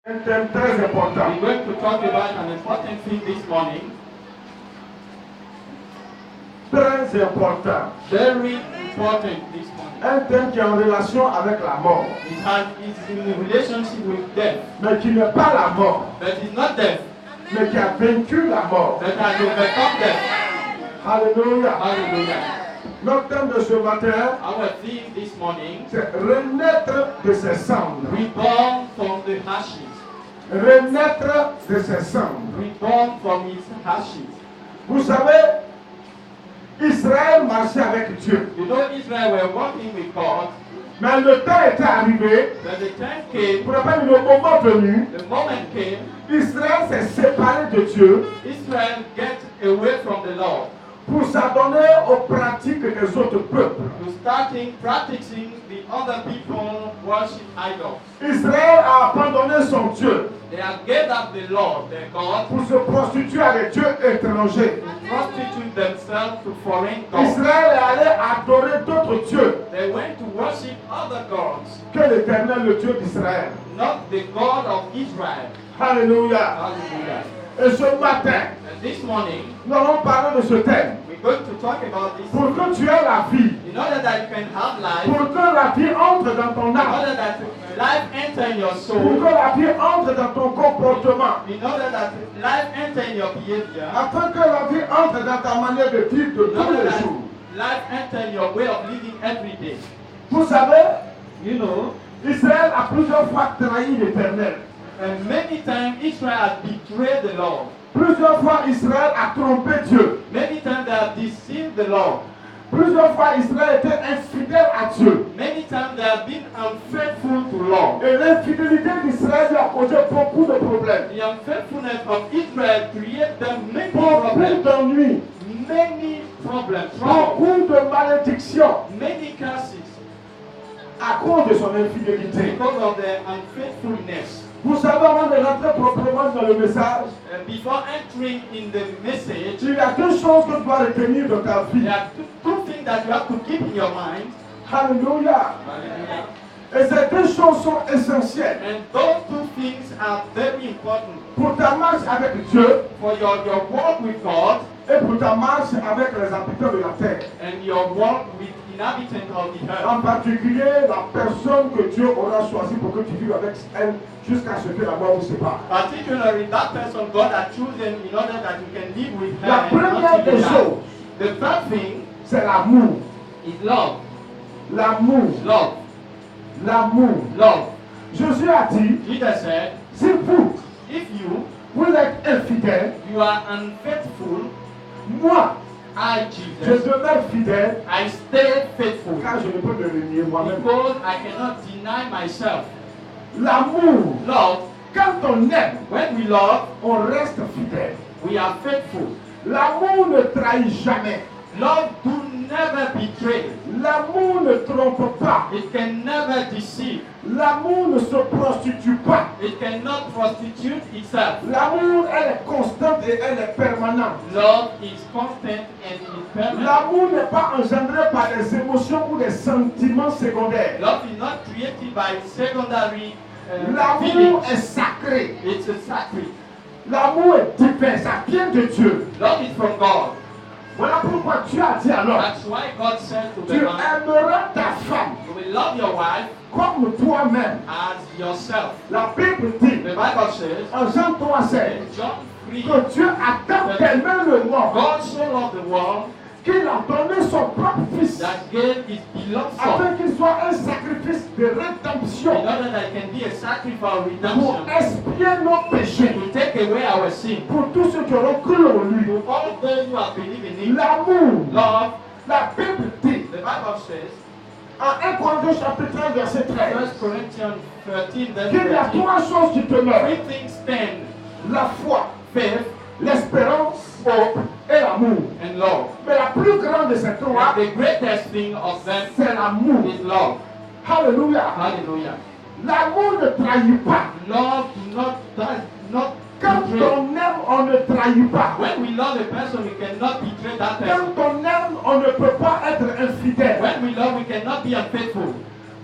Un thème très important. We're going to talk about an important thing this morning. Très important. Very important this morning. Un thème qui est en relation avec la mort. It's in a relationship with death. Mais qui n'est pas la mort. But it's not death. Mais qui a vaincu la mort. That has overcome death. Alléluia. Hallelujah. Notre thème de ce matin, Our theme this morning, c'est renaître de ses cendres. reborn from the ashes. Renaître de ses cendres. Reborn from his ashes. Vous savez, Israël marchait avec Dieu. You know, Israel were walking with God, Mais le temps était arrivé, but the time came, pour rappelle le moment venu, the moment came, Israël s'est séparé de Dieu Israel get away from the Lord pour s'adonner aux pratiques des autres peuples. to starting practicing the other people worship idols. Israël a abandonné son Dieu They have gave up the Lord, their God, pour se prostituer avec Dieu étranger. to prostitute themselves to foreign gods. Israël est allé adorer d'autres dieux They went to worship other gods, que l'Éternel, le Dieu d'Israël. not the God of Israel. Alléluia. Hallelujah. Et ce matin, And this morning, nous allons parler de ce thème. we're going to talk about this. Pour que tu aies la vie, In order that you can have life, pour que la vie entre dans ton in âme, order that life enter in your pour soul, que la vie entre dans ton comportement, in order that life enter in your behavior, afin que la vie entre dans ta manière de vivre de in tous order les that jours. life enter in your way of living every day. Vous savez, You know, Israël a plusieurs fois trahi l'Éternel. and many times Israel has betrayed the Lord. Plusieurs fois, Israël a trompé Dieu. Many times they have deceived the Lord. Plusieurs fois, Israël était infidèle à Dieu. Many times they have been unfaithful to Lord. Et l'infidélité d'Israël lui a causé beaucoup de problèmes. The unfaithfulness of Israel created them many Beaucoup problems. d'ennuis. Many problems. Trouble. Beaucoup de malédictions Many curses à cause de son infidélité. because of their unfaithfulness. Vous savez, avant de rentrer proprement dans le message, Before entering in the message, il y a deux choses que tu dois retenir de ta vie. there are two things that you have to keep in your mind. Alléluia. Hallelujah. Et ces deux choses sont essentielles And those two things are very important pour ta marche avec Dieu for your walk with God et pour ta marche avec les habitants de la terre. and your walk with inhabitants of the earth. En particulier, la personne que Dieu aura choisie pour que tu vives avec elle jusqu'à ce que la mort vous sépare. Particularly that person God has chosen in order that you can live with her. La and première until des you die. choses, The first thing c'est l'amour. is love. L'amour. Love. L'amour. Love. Jésus a dit, Jesus said, si vous, if vous êtes infidèle, you are unfaithful, moi, I, je Jesus, demeure fidèle I stay faithful car je ne peux me renier moi-même. because I cannot deny myself. L'amour, Love, quand on aime, when we love, on reste fidèle. we are faithful. L'amour ne trahit jamais. Love do never betray. L'amour ne trompe pas. It can never deceive. L'amour ne se prostitue pas. It cannot prostitute itself. L'amour, elle est constante et elle est permanente. Love is constant and is permanent. L'amour n'est pas engendré par des émotions ou des sentiments secondaires. Love is not created by secondary L'amour feelings. est sacré. It's a sacred. L'amour est divin, ça vient de Dieu. Love is from God. Voilà pourquoi Dieu a dit alors, That's why God said to tu the man, aimeras ta femme you will love your wife comme toi-même. as yourself. La Bible dit, The Bible says en Jean 3,16, in John 3, que Dieu a tant aimé le monde God so loved the world qu'il a donné son propre fils that gave his beloved son afin qu'il soit un sacrifice de in rédemption order that it can be a sacrifice of pour redemption expier nos péchés to take away our sin. pour tous ceux qui auront cru en lui. To all those who have believed in him, L'amour, love, la Bible dit the Bible says, en 1 Corinthiens chapitre 1 verset 13 1 Corinthians 13, verse qu'il y a 13, trois choses qui demeurent: three things stand, la foi, faith l'espérance et l'amour. and love. Mais la plus grande de ces trois, And the greatest thing of them c'est l'amour. is love. Alléluia. Hallelujah. L'amour ne trahit pas. Love does not Quand betray. on aime, on ne trahit pas. When we love a person, we cannot betray that person. Quand on aime, on ne peut pas être infidèle. When we love, we cannot be unfaithful.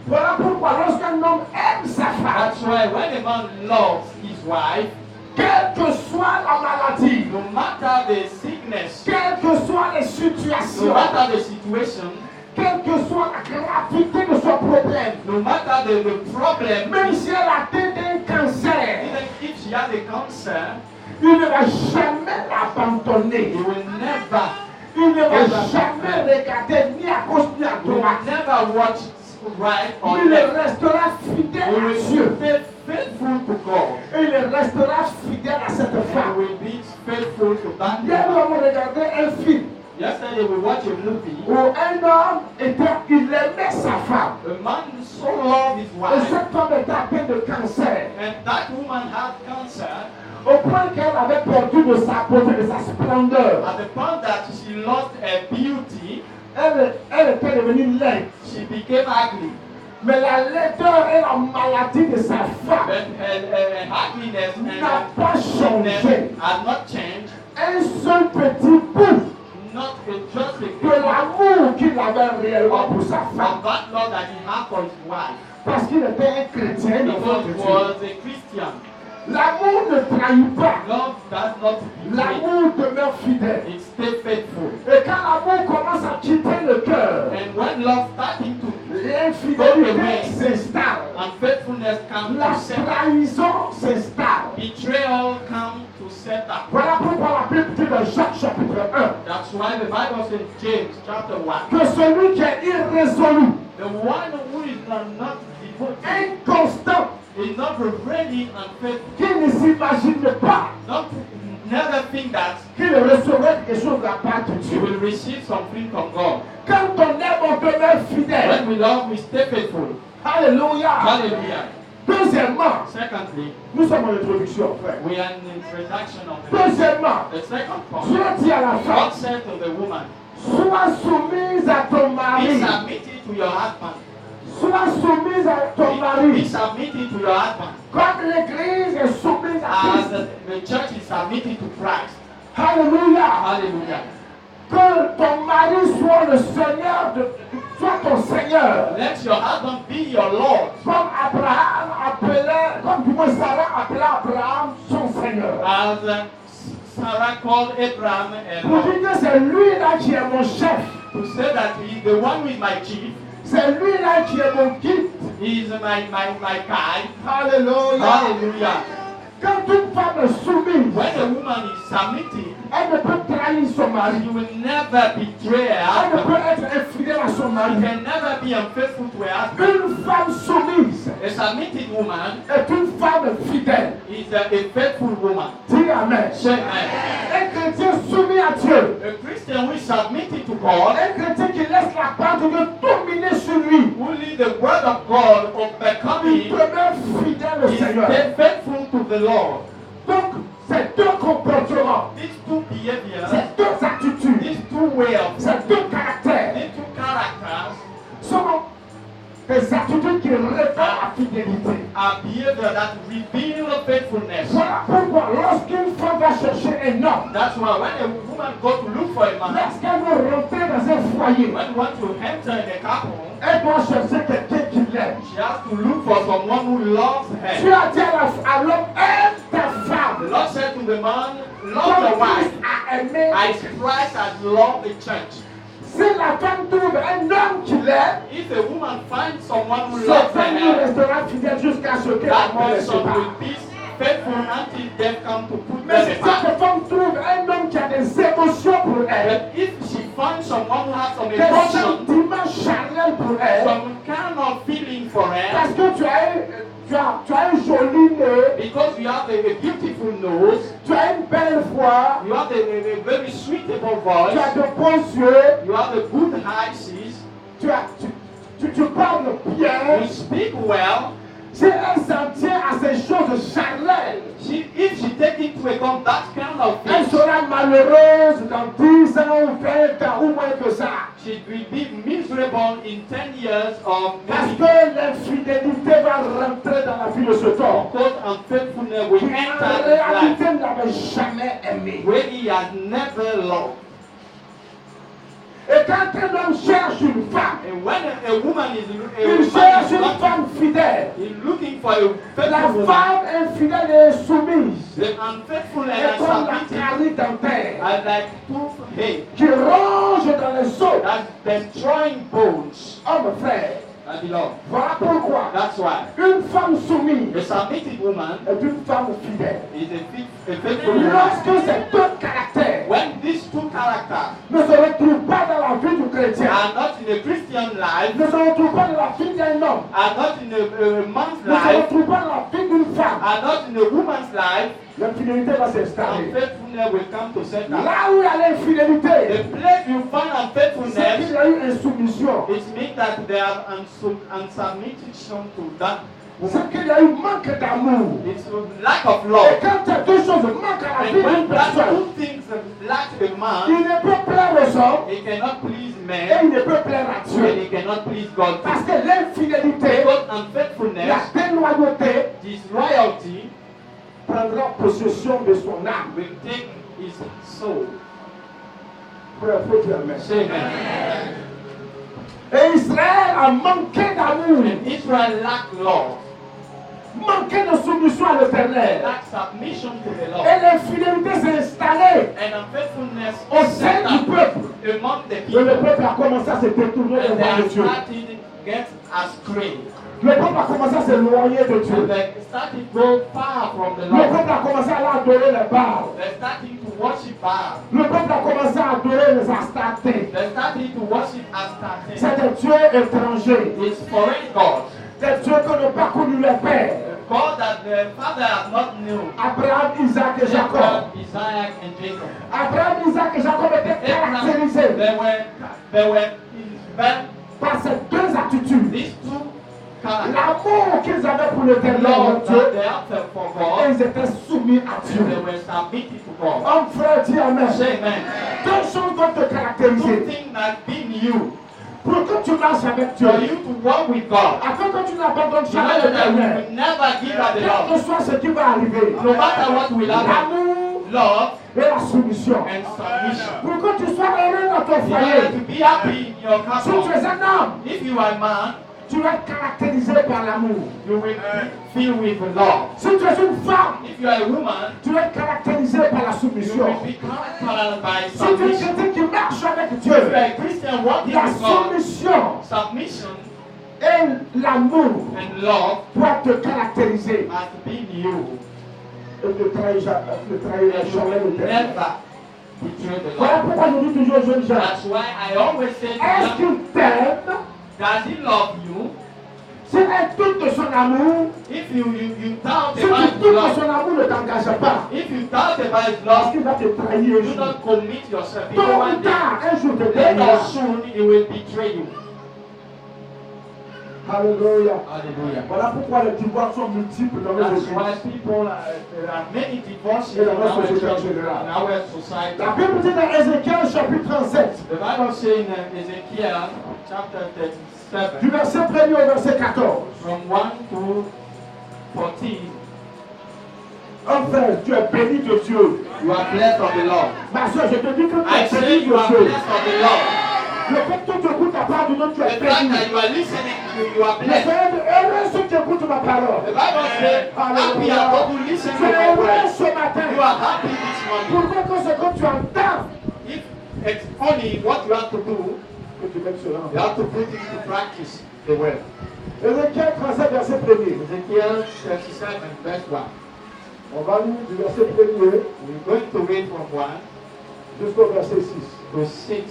Voilà pourquoi lorsqu'un homme aime sa femme, That's why when a man loves loves his wife, quelle que soit la maladie, no matter the sickness, quelles que soient les no situations, matter the situation, quelle que soit la gravité de son problème, no matter the problem, même si elle a atteint un cancer, even if she has a cancer, il ne va jamais l'abandonner. he will never, Il ne va jamais regarder ni à gauche ni à he will droite. never watch right or Il left. restera He fidèle à will Dieu. be faithful to God. Et il restera fidèle à cette He femme. will be faithful to that Hier, nous woman. avons regardé un film Yesterday we watched a movie. où un homme il aimait sa femme. A man so loved his Et wife, cette femme était atteinte de cancer. and that woman had cancer Au point qu'elle avait perdu de sa beauté, de sa splendeur. at the point that she lost her beauty. Elle était devenue laide. She became ugly. Mais la laideur et la maladie de sa femme But her ugliness and n'a pas sickness changé. had not changed. Un seul petit bout Not just de a l'amour qu'il avait réellement pour sa of femme. that love that he had for his wife. Parce qu'il était un chrétien, un enfant Because de he Dieu. was a Christian. L'amour ne trahit pas. Love does not betray. L'amour demeure fidèle. It stays faithful. Et quand l'amour commence à quitter le cœur, And when love starting to l'infidélité s'installe. unfaithfulness comes La to set up, trahison s'installe. betrayal comes to set up. Voilà pourquoi la Bible dit dans Jacques chapitre 1 That's why the Bible says in James chapter 1, que celui qui est irrésolu, the one who is not devoted, inconstant, is not ready and faithful, qui ne s'imagine pas never think that qu'il recevrait quelque chose de la part de you Dieu. will receive something from God. Quand on aime, on demeure fidèle. When we love, we stay faithful. Alléluia. Hallelujah. Deuxièmement, Secondly, nous sommes en introduction, frère. we are in the introduction of the Deuxièmement, The second Dieu point, dit à la God femme, said to the woman, sois soumise à ton be mari. submitted to your husband. Sois soumise à ton Be mari. submitted to your husband. Comme l'Église est soumise à As Christ. the church is submitted to Christ. Alléluia. Hallelujah. Que ton mari soit le Seigneur, soit ton Seigneur. Let your husband be your Lord. Comme Abraham appelait, comme du moins Sarah appelait Abraham son Seigneur. As Sarah called Abraham Pour and dire que c'est lui là qui est mon chef. to say that he is the one who is my chief. C'est lui là qui est mon guide. He is my guide. Alléluia. Hallelujah. Quand une femme est soumise, When a woman is submitted, elle ne peut trahir son mari. she will never betray her Elle ne husband. peut être infidèle à son She mari. can never be unfaithful to her husband. Une femme soumise A submitted woman est une femme fidèle. is a faithful woman. Dis Amen. Say amen. Un chrétien soumis à Dieu. A Christian who is submitted to God, Un chrétien qui laisse la part de Dieu dominer sur lui. who leads the word of God Il overcoming, demeure fidèle au is Seigneur. faithful to the Lord. Donc, ces deux comportements, These two behaviors, ces deux attitudes, these two ways of, ces deux caractères these two characters sont des attitudes qui révèlent la fidélité. are behaviors that reveal faithfulness. Voilà pourquoi lorsqu'une femme va chercher un homme, That's why when a woman goes to look for a man, lorsqu'elle veut rentrer dans un foyer, when you want to enter in a couple, elle doit chercher quelqu'un qui l'aime. she has to look for someone who loves Tu her. as dit à l'homme, aime ta The femme. Lord said to the man, love your Comme wife Christ a aimé. as Christ has loved the church. Si la femme trouve un homme qui l'aime, If a woman finds someone who cette loves femme lui her, restera fidèle jusqu'à ce que la that mort les person sépare. will be faithful until death comes to put Mais si them apart. cette femme trouve un homme qui a des émotions pour elle, But if she finds someone who has some des emotion, sentiments charnels pour elle, some kind of feeling for her, parce que tu as un joli nez, because you have a beautiful nose, tu as une belle voix, you have a very suitable tu as voice, de bons yeux, you have a good eyes, tu parles bien. you speak well. Si elle s'en tient à ces choses charnelles, If she takes into account that kind of elle thing, sera malheureuse dans 10 ans, 20 ans ou moins que ça. she will be miserable in 10 years of Parce maybe que l'infidélité va rentrer dans la vie de ce homme. because unfaithfulness will Qui en enter his life réalité ne l'avait jamais aimé. where he has never loved. Et quand un homme cherche une femme, And when a woman is il cherche une femme fidèle. looking for a La faithful woman, femme infidèle et soumise the unfaithful est and comme la unsubmitting carie dentaire are like tooth hay qui ronge dans les os. that's destroying bones. Homme frère, My beloved, voilà pourquoi that's why une femme soumise a submitted woman est une femme fidèle. is a faithful woman. Lorsque ces deux caractères When these two characters ne se retrouvent pas dans la vie du chrétien, are not in a Christian life, ne se retrouvent pas dans la vie d'un homme, are not in a man's ne se life, retrouvent pas dans la vie d'une femme, are not in a woman's life, l'infidélité va s'installer. unfaithfulness will come to center. Là où il y a l'infidélité, The place you find c'est unfaithfulness, qu'il y a eu insoumission. it means that they are unsubmission to that woman. C'est qu'il y a eu manque d'amour. It's a lack of Et love. quand ces deux choses manquent à la vie And when d'une that personne, two things lack a man, il ne peut plaire aux hommes he cannot please et men, il ne peut plaire à and Dieu. he cannot please God. Parce que l'infidélité, Because la unfaithfulness, déloyauté disloyalty, prendra possession de son âme. will take his soul. Frère, faut dire amen. Say amen. Et Israël a manqué d'amour, And Israel lacked love, manqué de soumission à l'éternel. lacked submission to the Et Lord. l'infidélité s'est installée And unfaithfulness au set sein du up peuple. among the Et people. le peuple a commencé à se détourner And de they de Dieu. started to get astray. Le peuple a commencé à s'éloigner de And Dieu. they started to go far from the Le Lord. peuple a commencé à aller adorer les Baals. They started to worship Baal. Le peuple a commencé à adorer les Astartés. They started to worship Astarte. C'est des dieux étrangers. It's foreign gods. Des dieux que n'ont pas connu les pères. A God that the father has not known. Abraham, Isaac et Jacob. Jacob, Isaac, and Jacob. Abraham, Isaac et Jacob étaient caractérisés They were in par ces deux attitudes. these two characters. L'amour qu'ils avaient pour l'éternel Love Dieu, that they have for et God, ils étaient soumis à and Dieu. they were submitted to God. Homme, frère, dis amen. Say amen. Deux choses vont te Two caractériser. things that be in you Pour que tu marches avec Dieu, for you to walk with God. afin que tu n'abandonnes You jamais know that we l'éternel. will never give up the Quel love. que soit ce qui va arriver, No matter what will happen, l'amour love et la soumission. and submission. Pour que tu sois heureux dans ton In order foyer, to be happy in your si tu couple, es un homme, if you are a man, tu vas être caractérisé par l'amour. you will be filled with love. Si tu es une femme, If you are a woman, tu vas être caractérisé par la you soumission. will be characterized by Si tu es un submission. chrétien qui marche avec If you are Dieu, a Christian walking la with God, soumission submission et l'amour and love doivent te caractériser. must be in you. Et ne trahira And you jamais will l'éternel. never betray the Voilà Lord. pourquoi je dis toujours aux jeunes gens, That's why I always say to est-ce them, qu'il t'aime? does he love you? Si elle doute de son amour, If you doubt si about tu his doutes de love, son amour, ne t'engage pas. if you doubt about his Parce love, qu'il va te trahir un do jour. not commit yourself. Tôt Because ou one day, tard, un jour te late trahira. or soon, he will betray you. Alléluia. Hallelujah. Voilà pourquoi les divorces sont multiples dans nos That's églises. why people, there are many divorces Et in dans notre our société en church, général. in our society. La Bible dit dans Ézéchiel chapitre 37, The Bible says in Ezekiel chapter 37, du verset 1er au verset 14. from 1 to 14, Enfin, tu es béni de Dieu. you are blessed of the Lord. Ma soeur, je te dis que tu I es say béni you de are Dieu. blessed of the Lord. Le fait que tu écoutes la parole de Dieu, tu The es fact béni. that you are listening to, you are Le blessed. fait heureux ceux qui écoutent ma The parole. Bible says, happy are those who listen Tu to es my heureux word. ce matin. You are happy this morning. Pourquoi que ce que tu entends, If it's only what you have to do, que tu mettes cela en you have to put it into practice the word. Ézéchiel 37, verset 1er. Ezekiel 37 verse 1. On va lire du verset 1er We're going to read from 1 jusqu'au verset 6. to 6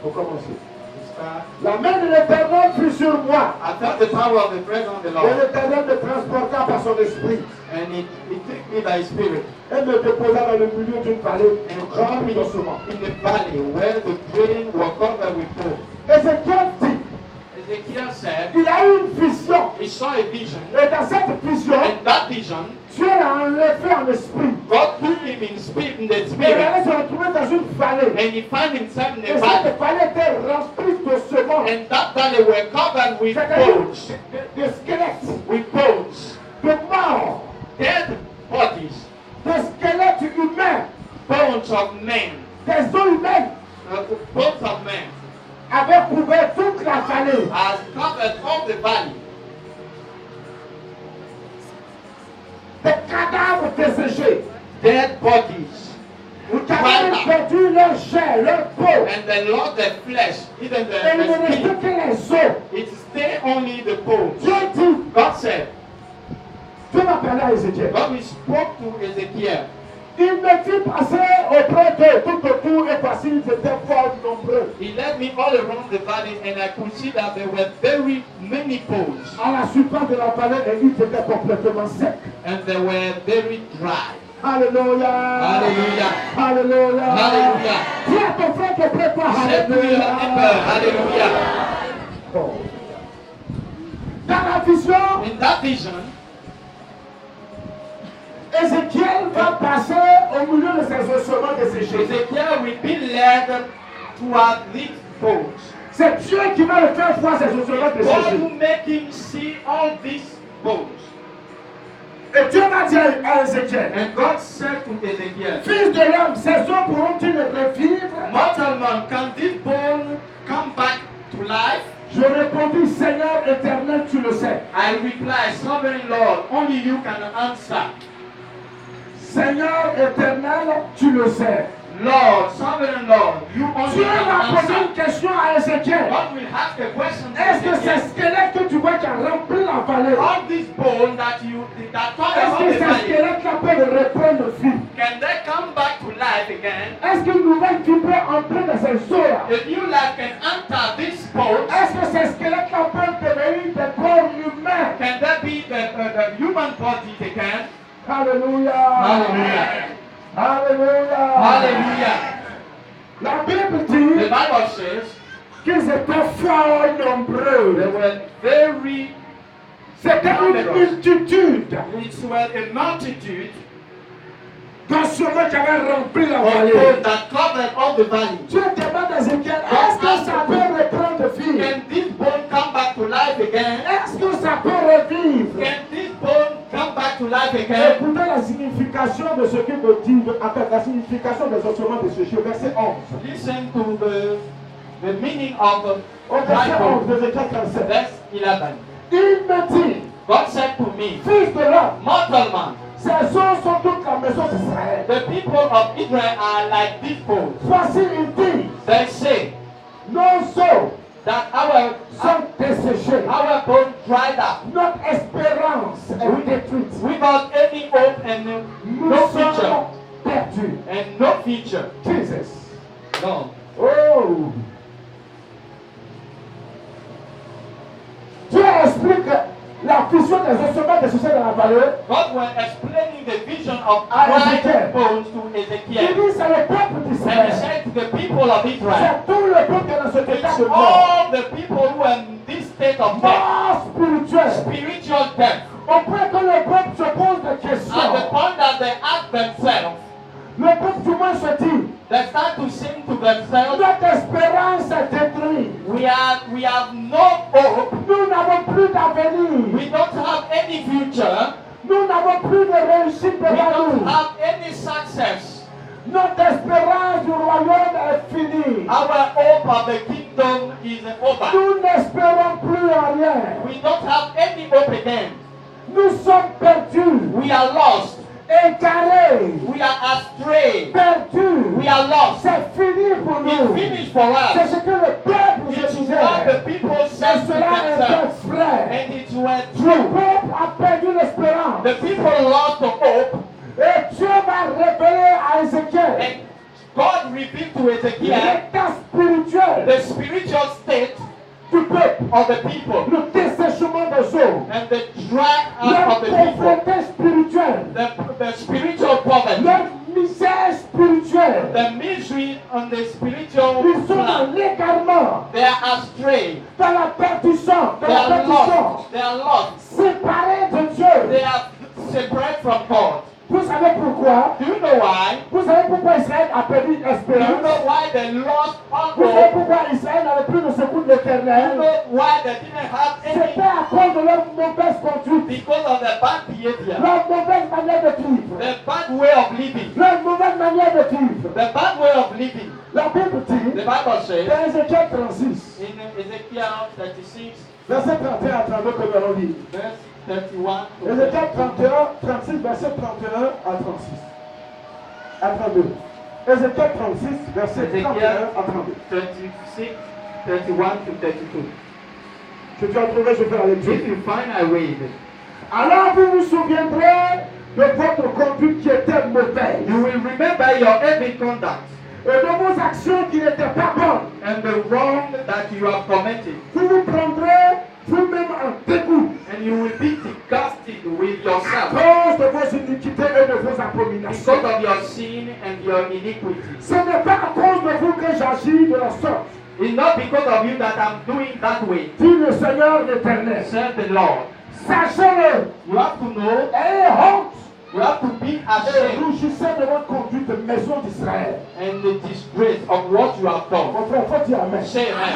Pour commencer. to start. La main de l'Éternel fut sur moi. I felt the power of the presence of the Et Lord, l'Éternel me transporta par son esprit and it took me by his spirit et me déposa dans le milieu d'une vallée and dropped me remplie d'ossements. in the valley where the grain was covered with wool. Ézéchiel dit, Ezekiel said il a eu une vision. he saw a vision, Et dans cette vision, and that vision, Dieu l'a enlevé en esprit. God put him in spirit, in the Et il spirit, allait se retrouver dans une vallée. and he found himself in Et a valley, cette vallée était remplie d'ossements, and that valley were covered with c'est-à-dire bones, de squelettes, with bones, de morts, dead bodies, de squelettes humains, bones of men, des os humaines. bones of men. vallée. has covered all the valley. Des cadavres desséchés. Dead bodies. Où qui avaient perdu leur chair, leur peau. And they lost their flesh, even Et il ne the restait skin. que les os. It stayed only the bones. Dieu dit, God said, Dieu m'a parlé à Ézéchiel. God we spoke to Ezekiel. Il me fit passer auprès d'eux tout autour et voici ils étaient fort nombreux. He led me all around the valley and I could see that there were very many bones À la surface de la vallée et ils étaient complètement secs. and they were very dry. Alléluia. Hallelujah. Alléluia. Hallelujah. Dis à ton frère que prépare. Say to your neighbor, hallelujah. Oh. Dans la vision, In that vision, Ézéchiel va passer au milieu de ces ossements desséchés. Ezekiel will be led toward these bones. C'est Dieu qui va le faire voir ces ossements God desséchés. will make him see all these bones. Et Dieu va dire à Ézéchiel, And God said to Ezekiel, fils de l'homme, ces os pourront-ils revivre? mortal man, can this bone come back to life? Je répondis, Seigneur éternel, tu le sais. I replied, sovereign Lord, only you can answer. Seigneur éternel, tu le sais. Lord, sovereign Lord, you only Dieu can va poser une answer. question à Ézéchiel. God will ask a question to Est-ce que ces Ezekiel. squelettes que tu vois qui ont rempli la vallée, All these bones that cover est-ce all que the ces valley, squelettes-là peuvent reprendre vie? can they come back to life again? Est-ce qu'une nouvelle vie peut entrer dans ces os-là? The new life can enter these bones. Est-ce que ces squelettes-là peuvent devenir des corps humains? Can that be the human body again? Alléluia. Hallelujah. Alléluia. Hallelujah. La Bible The dit Bible says qu'ils étaient fort they nombreux. were very, C'était une multitude it was a multitude d'ossements qui avaient rempli la of vallée. bones that covered all the valley. Dieu demande à Ézéchiel, est-ce que ça peut reprendre vie? Can this bone come back to life again? Est-ce que ça peut revivre? Can this bone come back to life again? Écoutez la signification de ce que me dit, la signification des ossements desséchés, verset 11. Listen to the meaning of Au dry verset 11 bone. de Ézéchiel 37. Verse 11. Il me dit, God said to me, fils de l'homme, mortal man, ces os sont toute la maison d'Israël. the people of Israel are like these bones. Voici, il dit, They say nos os that our sont desséchés. bones dried up Notre espérance est détruite. without any hope and Nous no sommes future. perdus. And no future. Jesus. No. Oh. Dieu explique la vision des ossements desséchés dans la vallée. God was explaining the vision of Ezekiel. dried bones to Il Ezekiel. dit c'est le peuple And he d'Israël. said to the people of Israel, C'est tout le peuple qui est dans cet état it's de mort. all the people who are in this state of death, Mort spirituelle. spiritual death, Au point que le peuple se pose des at the questions. point that they ask themselves, Le peuple du monde se dit, they start to sing to themselves, notre espérance est détruite. we have no hope, Nous n'avons plus d'avenir. we don't have any future, Nous n'avons plus de réussite we devant don't nous. have any success. Notre espérance du royaume est finie. Our hope of the kingdom is over. Nous n'espérons plus en rien. We don't have any hope again. Nous sommes perdus, We are lost. égarés, We are astray. perdus. We are lost. C'est fini pour It's nous. finished for C'est us. ce que le peuple It's se what disait. the people Et said to cela est themselves. vrai. And it went Le true. peuple a perdu l'espérance. The people lost the hope. Et Dieu va révéler à Ézéchiel And God revealed to Ezekiel l'état spirituel the spiritual state du peuple, of the people le dessèchement des eaux, and the dry leur out of the people, pauvreté spirituelle, the spiritual poverty, leur misère spirituelle. the misery on the spiritual Ils sont dans plan. l'égarement, They are astray. dans la perdition, dans They la are perdition, lost. They are lost. séparés de Dieu. They are separate from God. Vous savez pourquoi? Do you know why? Vous savez pourquoi Israël a perdu Do you l'espérance? know why they lost all Vous savez hope? pourquoi Israël n'avait plus de secours de Do you l'éternel? know why they didn't have C'était any? à cause de leur mauvaise conduite, Because of the bad behavior, leur mauvaise manière de vivre, the bad way of living, leur mauvaise manière de vivre. the bad way of living. La Bible The dit, Bible says dans Ézéchiel 36, in Ezekiel 36, verset 31 à 32 que nous allons lire. verse 31 to Ézéchiel 32. 36, verset 31 à 36. À 32. Ézéchiel 36, verset 31 à 32. 36, 31 to 32. Si tu as trouvé, je fais la lecture. If you find, I read. Alors vous vous souviendrez de votre conduite qui était mauvaise You will remember your every conduct et de vos actions qui n'étaient pas bonnes. and the wrong that you have committed. Vous vous prendrez vous-même en dégoût And you will be disgusted with yourself à cause de vos iniquités et de vos abominations. because of your sin and your iniquity. Ce n'est pas à cause de vous que j'agis de la sorte, It's not because of you that I'm doing that way, dit le Seigneur l'Éternel. said the Lord. Sachez-le, You have to know, ayez honte you have to be et ashamed rougissez de votre conduite, maison d'Israël. and the disgrace of what you have done. Mon frère, faut dire Amen. Say amen.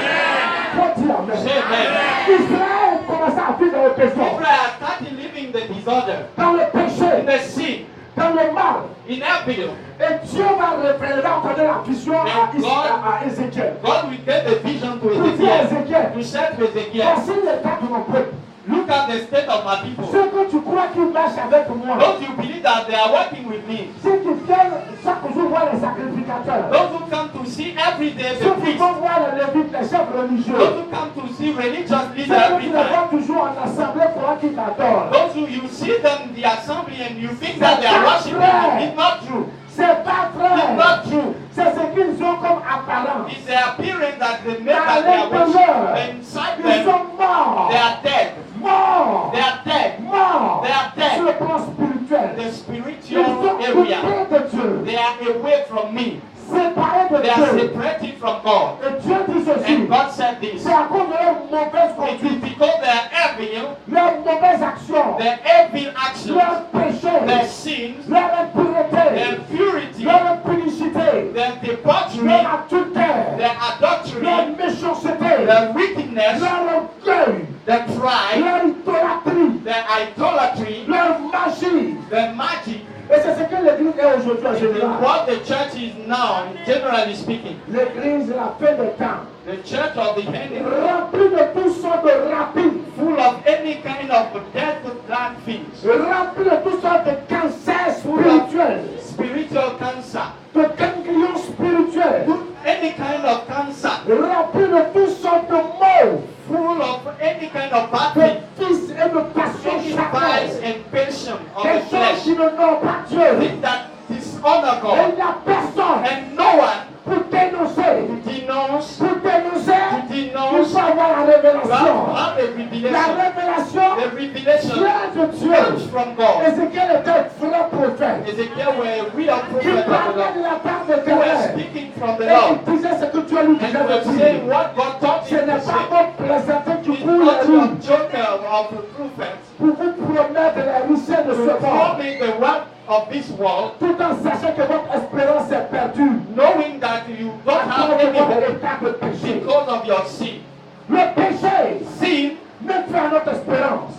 Faut dire Amen. Say amen. Israël commençait à vivre dans le péché, Israel started living the disorder, dans le in péché, the sin, dans le mal. in evil. Et Dieu va révéler, va donner la vision à Ézéchiel. God will get the vision to Pour dire à Ezekiel, Ézéchiel, to say to Ezekiel, voici l'état de mon peuple. look at the state of my people. Ceux que tu crois qu'ils marchent avec moi, Those you believe that they are working with me, ceux qui viennent chaque jour voir les sacrificateurs, those who come to see every day the ceux qui priest, vont voir les lévites, les chefs religieux, those who come to see religious ceux leaders que every tu les time, vois toujours en assemblée pour qu'ils t'adorent. those who you see them in the assembly and you think that they are worshiping you, it's not true. C'est pas It's vrai. not true. C'est ce qu'ils ont comme apparence. It's the appearance that they make À that they are worshiping. l'intérieur, But inside ils them, sont morts. they are dead. Morts. They are dead. Morts. They are Sur dead. le plan spirituel. The Ils spiritual sont area, coupés de Dieu. they are away from me. Séparés de They are Dieu. separated from God. Et Dieu dit ceci. And God said this. C'est à cause de leur mauvaise It is conduite, because they are evil, leur mauvaise action, their evil actions, leur péché, their sins, leur impureté, their purity, leur impunicité, their debauchery, leur adultère, their leur adultery, méchanceté, their wickedness, leur orgueil, their pride, leur idolâtrie, their idolatry, leur magie. their magic. Et c'est ce que l'Église est aujourd'hui en It is général. what the church is now, generally speaking. L'Église, la fin des temps, The church of the end, remplie de toutes sortes de rapides, full of any kind of death bad things, remplie de toutes sortes de cancers spirituels, spiritual cancer, de ganglions spirituels, any kind of cancer, remplie de toutes sortes de maux, full of any kind of bad de things, vices et de passions any vice charnelles, and passion of des the choses flesh, qui n'honorent pas Dieu. things that dishonor Et God, il n'y a personne and no one pour dénoncer. to denounce, Pour dénoncer, to il denounce, faut avoir la you have to révélation. have a La revelation. révélation The revelation vient de Dieu. comes from God. Ézéchiel était un vrai prophète. Ezekiel were a real Il prophet of the parlait Lord. de la part de He was Dieu. speaking from the Et Lord. il disait ce que Dieu lui And disait he de was dire. saying what God taught Ce him n'est to pas say. votre plaisantin qui It's coule not la your rue joker of the prophet pour vous promettre la richesse de ce to monde, promise the wealth of this world, tout en sachant que votre espérance est perdue knowing that you à don't have cause de any votre hope état de péché. because of your sin. Le péché Sin met fin à notre espérance.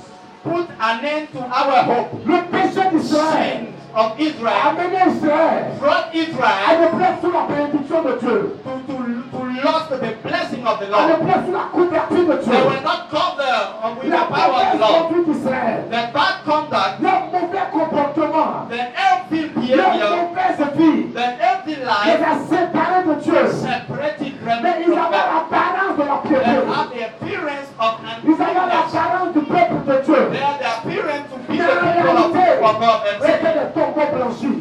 put an end to our hope. Le péché d'Israël Sins of a Israel amené Israël brought à Israel ne plus sous la bénédiction de Dieu, to lost the blessing of the à ne Lord. plus sous la couverture de They were Dieu. not covered with the La power of the mauvaise Lord. conduite d'Israël, The bad conduct, le mauvais comportement, the evil la behavior, mauvaise vie the evil les life a séparés de Dieu. separated them Mais ils from avaient God. l'apparence de la They piété. have the appearance of an Ils avaient uncleanness. l'apparence du peuple de Dieu. They have the appearance to be Mais the en people of réalité, God. And c'était des tombeaux blanchis.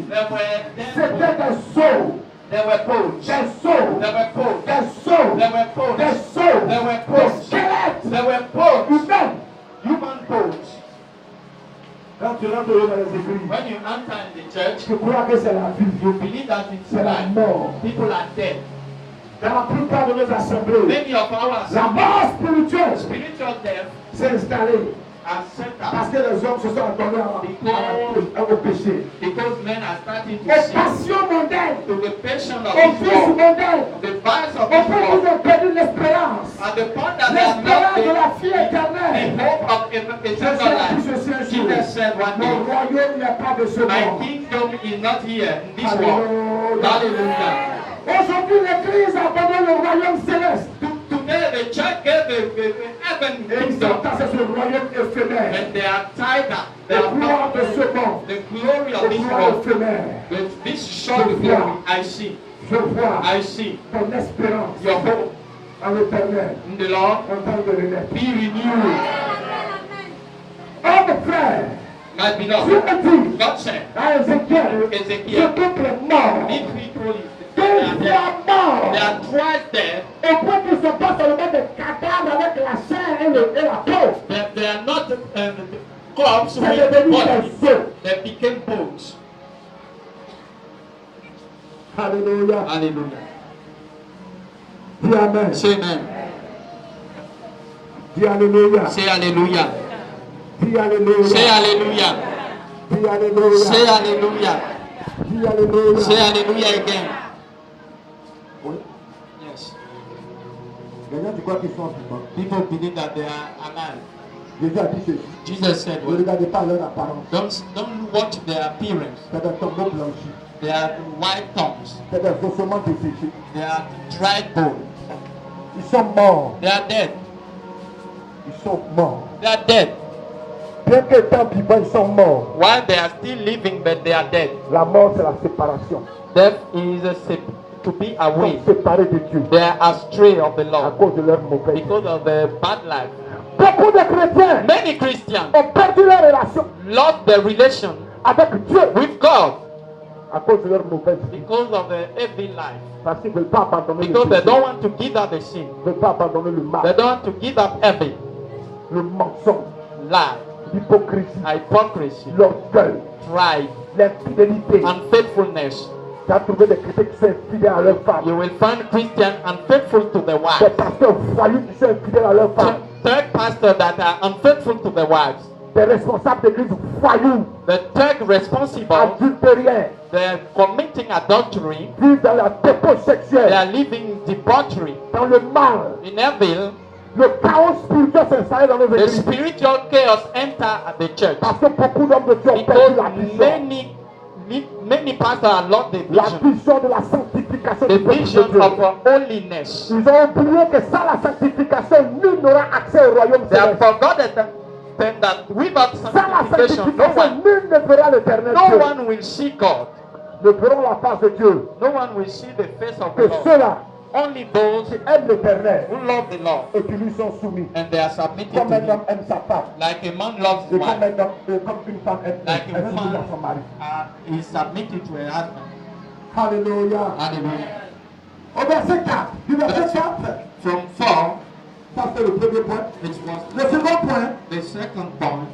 C'était des seaux, they were poles. des seaux, They were poles. des seaux, They were poles. des seaux, They were des poles. squelettes They were poles. humains. Human poles. Quand tu rentres dans les églises, When you enter in the church, tu crois que c'est la vie, you believe that it's c'est la life. mort. People are dead. Dans la plupart de nos assemblées, Many of our la mort spirituelle spiritual death s'est installée are set parce up que les hommes se sont abandonnés au péché, because men are starting to aux see passions mondaines, to the passion of aux this vices world, mondaines, the vice of au this point world, qu'ils ont perdu l'espérance. at the point that they have L'espérance de la not vie the éternelle. hope of Jésus eternal a dit life. ceci un jour. Jesus said one Mon day, royaume n'est pas de ce my monde. kingdom is not here in this world. Alléluia. Hallelujah. Aujourd'hui, l'Église abandonne le royaume céleste. Today the church gave the heaven Et ils kingdom, s'entendent sur ce royaume éphémère. and they are tied up. They Le are gloire de ce monde. the glory of Le this gloire world. éphémère. But this short glory, I see. Je vois I see ton espérance your hope en l'éternel. in the Lord En temps de renaître. be renewed. Oh mon frère, My Dieu beloved, me dit God said, à Ézéchiel, Ezekiel, ce peuple est mort. these people Deux they are dead. fois mort. They are twice dead. Au point qu'ils ne sont pas seulement des cadavres avec la chair et la peau. They are not corpse C'est with devenu body. des œufs. They became bones. Alléluia. Hallelujah. Dis Amen. Say amen. Dis Alléluia. Say hallelujah. Dis Alléluia. Say hallelujah. Dis Alléluia. Say hallelujah. Dis Alléluia. Say hallelujah again. Oui. Yes. Les gens, tu crois qu'ils sont vivants. People believe that they are alive. Jésus a dit ceci. Jesus said, Ne regardez pas leur apparence. don't watch their appearance. C'est des tombeaux blanchis. They are white tombs. C'est des ossements desséchés. They are dried bones. Ils sont morts. They are dead. Ils sont morts. They are dead. Bien qu'étant vivants, ils sont morts. While they are still living, but they are dead. La mort, c'est la séparation. Death is to be Ils sont away. séparés de Dieu They are astray of the à Lord cause de leur mauvaise. because of the bad life. Beaucoup de chrétiens Many Christians ont perdu leur relation lost their relation avec Dieu with God à cause de leur mauvaise vie. because of the heavy life. Parce qu'ils ne veulent pas abandonner le Because they péché. don't want to give up the sin. Ils ne veulent pas abandonner le They mal, don't want to give up every le mensonge, lie, l'hypocrisie, hypocrisy, l'orgueil, pride, l'infidélité. unfaithfulness. Tu as trouvé des chrétiens qui sont infidèles à leur femme. You will find Christians unfaithful to the Des wives. pasteurs voyous qui sont infidèles à leur femme. Third pastors that are unfaithful to the wives. Des responsables d'église voyous, The third responsible, adultériens, they're committing adultery. vivent dans la dépôt They sexuelle, are living debauchery. dans le mal. In evil, Le chaos spirituel s'est installé dans nos the églises. spiritual chaos enter at the church Parce que beaucoup d'hommes de Dieu ont perdu because la vision. many pastors have lost the La vision, vision de la sanctification the du peuple de vision Dieu. of holiness. Ils ont oublié que sans la sanctification, nul n'aura accès au royaume They have céleste. forgotten that without Sans la sanctification, sanctification, nul ne verra l'éternel no Dieu. one will see God. Ne verront la face de Dieu. No one will see the face of Que the Lord. ceux-là Only those qui aiment l'éternel who love the Lord et qui lui sont soumis. and they are submitted Comme to un homme Him, aime sa femme. like a man loves his Et comme, wife, un homme, comme une femme aime, like a aime soumise woman à son mari. is submitted to her husband. Alléluia. Hallelujah. Au verset 4. Du verset 4. From 4, Ça c'est le premier point. it was Le second point. the second point.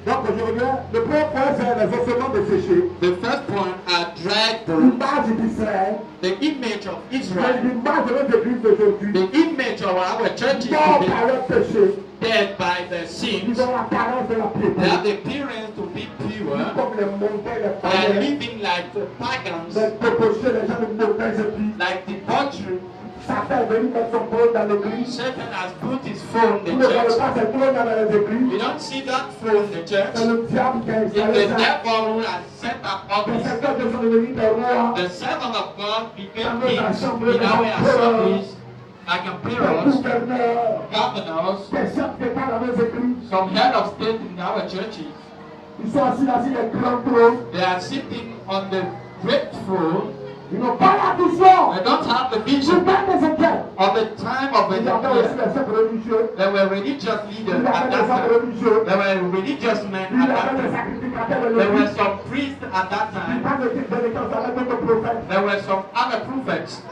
Donc je reviens. Le premier point c'est les ossements desséchés. The first point are dried bones, L'image d'Israël. the image of C'est Israel, l'image de notre église d'aujourd'hui. the image of our churches Morts today, par leur péché. dead by the Ils sins. ont l'apparence de la They piété. have the appearance to be pure. Comme les montagnes, les They are païens, living like the pagans, les débauchés, les gens de montagnes et puis like debauchery. Satan est venu mettre son trône dans l'église. Satan has put his phone Vous in ne the voyez church. pas ces trônes dans les églises. You don't see that phone in the church. C'est le diable qui a It's the installé ça. devil who has set up Les office. serviteurs de sont devenus des rois. The servant of God became Dans nos kings assemblées, in our assemblies, like Des emperors, gouverneurs. governors, Des chefs d'État dans nos églises. some head of state in our churches. Ils sont assis dans les grands trônes. They are sitting on the great throne. Ils n'ont pas la vision. They don't have the Du vision temps d'Ézéchiel. of the time of Il y avait aussi Ezekiel. les chefs religieux. There were religious Il leaders y at avait that des hommes time. religieux. There were religious men Il y at that avait des time. sacrificateurs de There were l'église. some priests at that Du time. temps d'Ézéchiel, il y avait d'autres prophètes. There were some other prophets.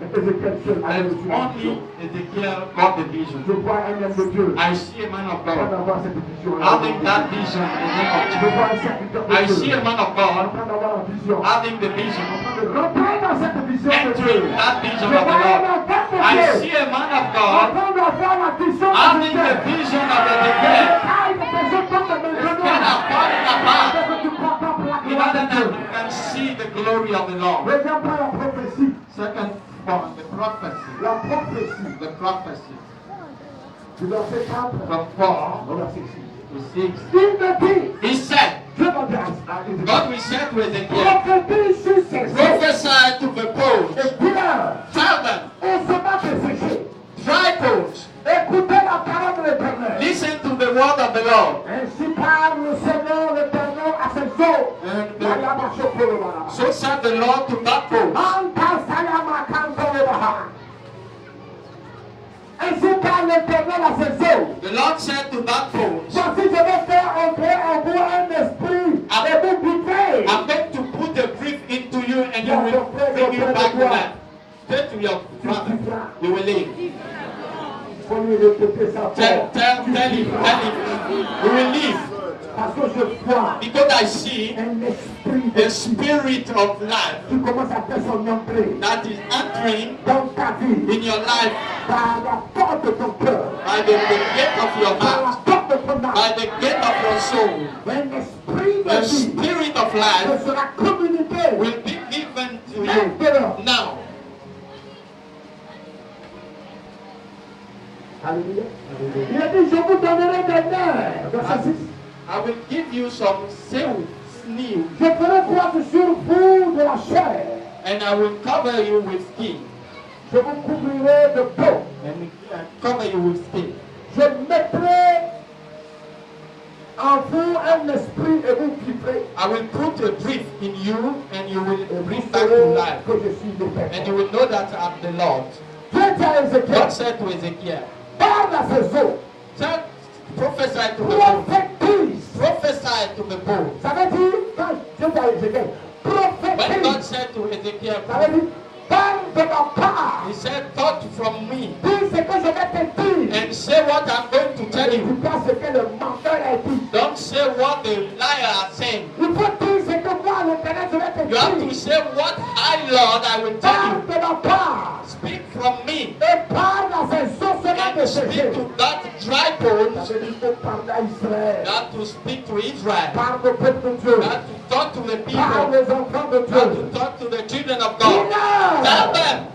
Et Ézéchiel seul avait And reçu la only vision. Ezekiel got the vision. Je vois un homme de Dieu. I see a man of En train God d'avoir cette vision. having that vision in the name of Je Jesus. vois un serviteur de I Dieu. see a man of En God train d'avoir la vision. having the vision, En train de rentrer dans cette vision de Dieu. entering that vision Je of the vois un Lord. homme de I Dieu. see a man of En God train d'avoir la vision de having Dieu. the vision of Ezekiel. Taille de tes yeux comme des It's kind genoux. of falling apart Afin que tu contemple la in gloire order de that Dieu. you can see the glory of the Lord. Reviens par la prophétie. Second point, the prophecy. La prophétie. The prophecy. Du verset 4 From 4 au verset 6. to 6. Il me dit, He said, Dieu m'a dit à Ézéchiel, God will say to Ezekiel, prophétise sur ces eaux prophesy to the So said the Lord to that bone. Ainsi parle l'Éternel à ses eaux. The Lord said to that bone, Voici, je vais faire entrer en vous un esprit et vous vivez. I'm going to put the breath into you and you will bring you back to life. Say to your brother, you will live. Faut lui répéter ça fort. Tell him, you will live. Parce que je vois Because I see un esprit the spirit of life qui commence à faire son entrée that is entering dans ta vie in your life par la porte de ton cœur, by the gate of your par la heart, porte de ton âme. by the gate of your soul. Un esprit de The vie spirit of te life sera communiqué will be given to you maintenant. now. Alléluia. Il a dit, je vous donnerai des nerfs. Verset 6. I will give you some silk, snew, Je ferai croître sur vous de la chair. and I will cover you with skin. Je vous couvrirai de peau. And cover you with skin. Je mettrai en vous un esprit et vous vivrez. I will put a breath in you, and you will Et vous bring back to saurez life. que je suis And l'Éternel. you will know that I'm the Lord. Dieu dit à Ézéchiel, God said to Ezekiel, parle à ses eaux, prophesy to the bone. prophétise. Prophesy to the bone. Ça veut dire, quand Dieu dit à Ézéchiel, When God prophétise. said to Ezekiel, Ça veut dire, parle de ma part. He said, thought from me, Dis ce que je vais te dire. and say what I'm going to tell Ne you. dis pas ce que le menteur a dit. Don't say what the liar is saying. Il faut dire ce que moi, l'Éternel, je vais te You have to dire. say what I, Lord, I will tell Parle you. de ma part. Speak from me, Et parle à ces ossements de and sécher. speak to that dry Ça bones. veut dire qu'il faut parler à Israël. Not to speak to Israel. Parle au peuple de Dieu. Not to talk to the Parle people. aux enfants de Not Dieu. to talk to the children of God. Tell them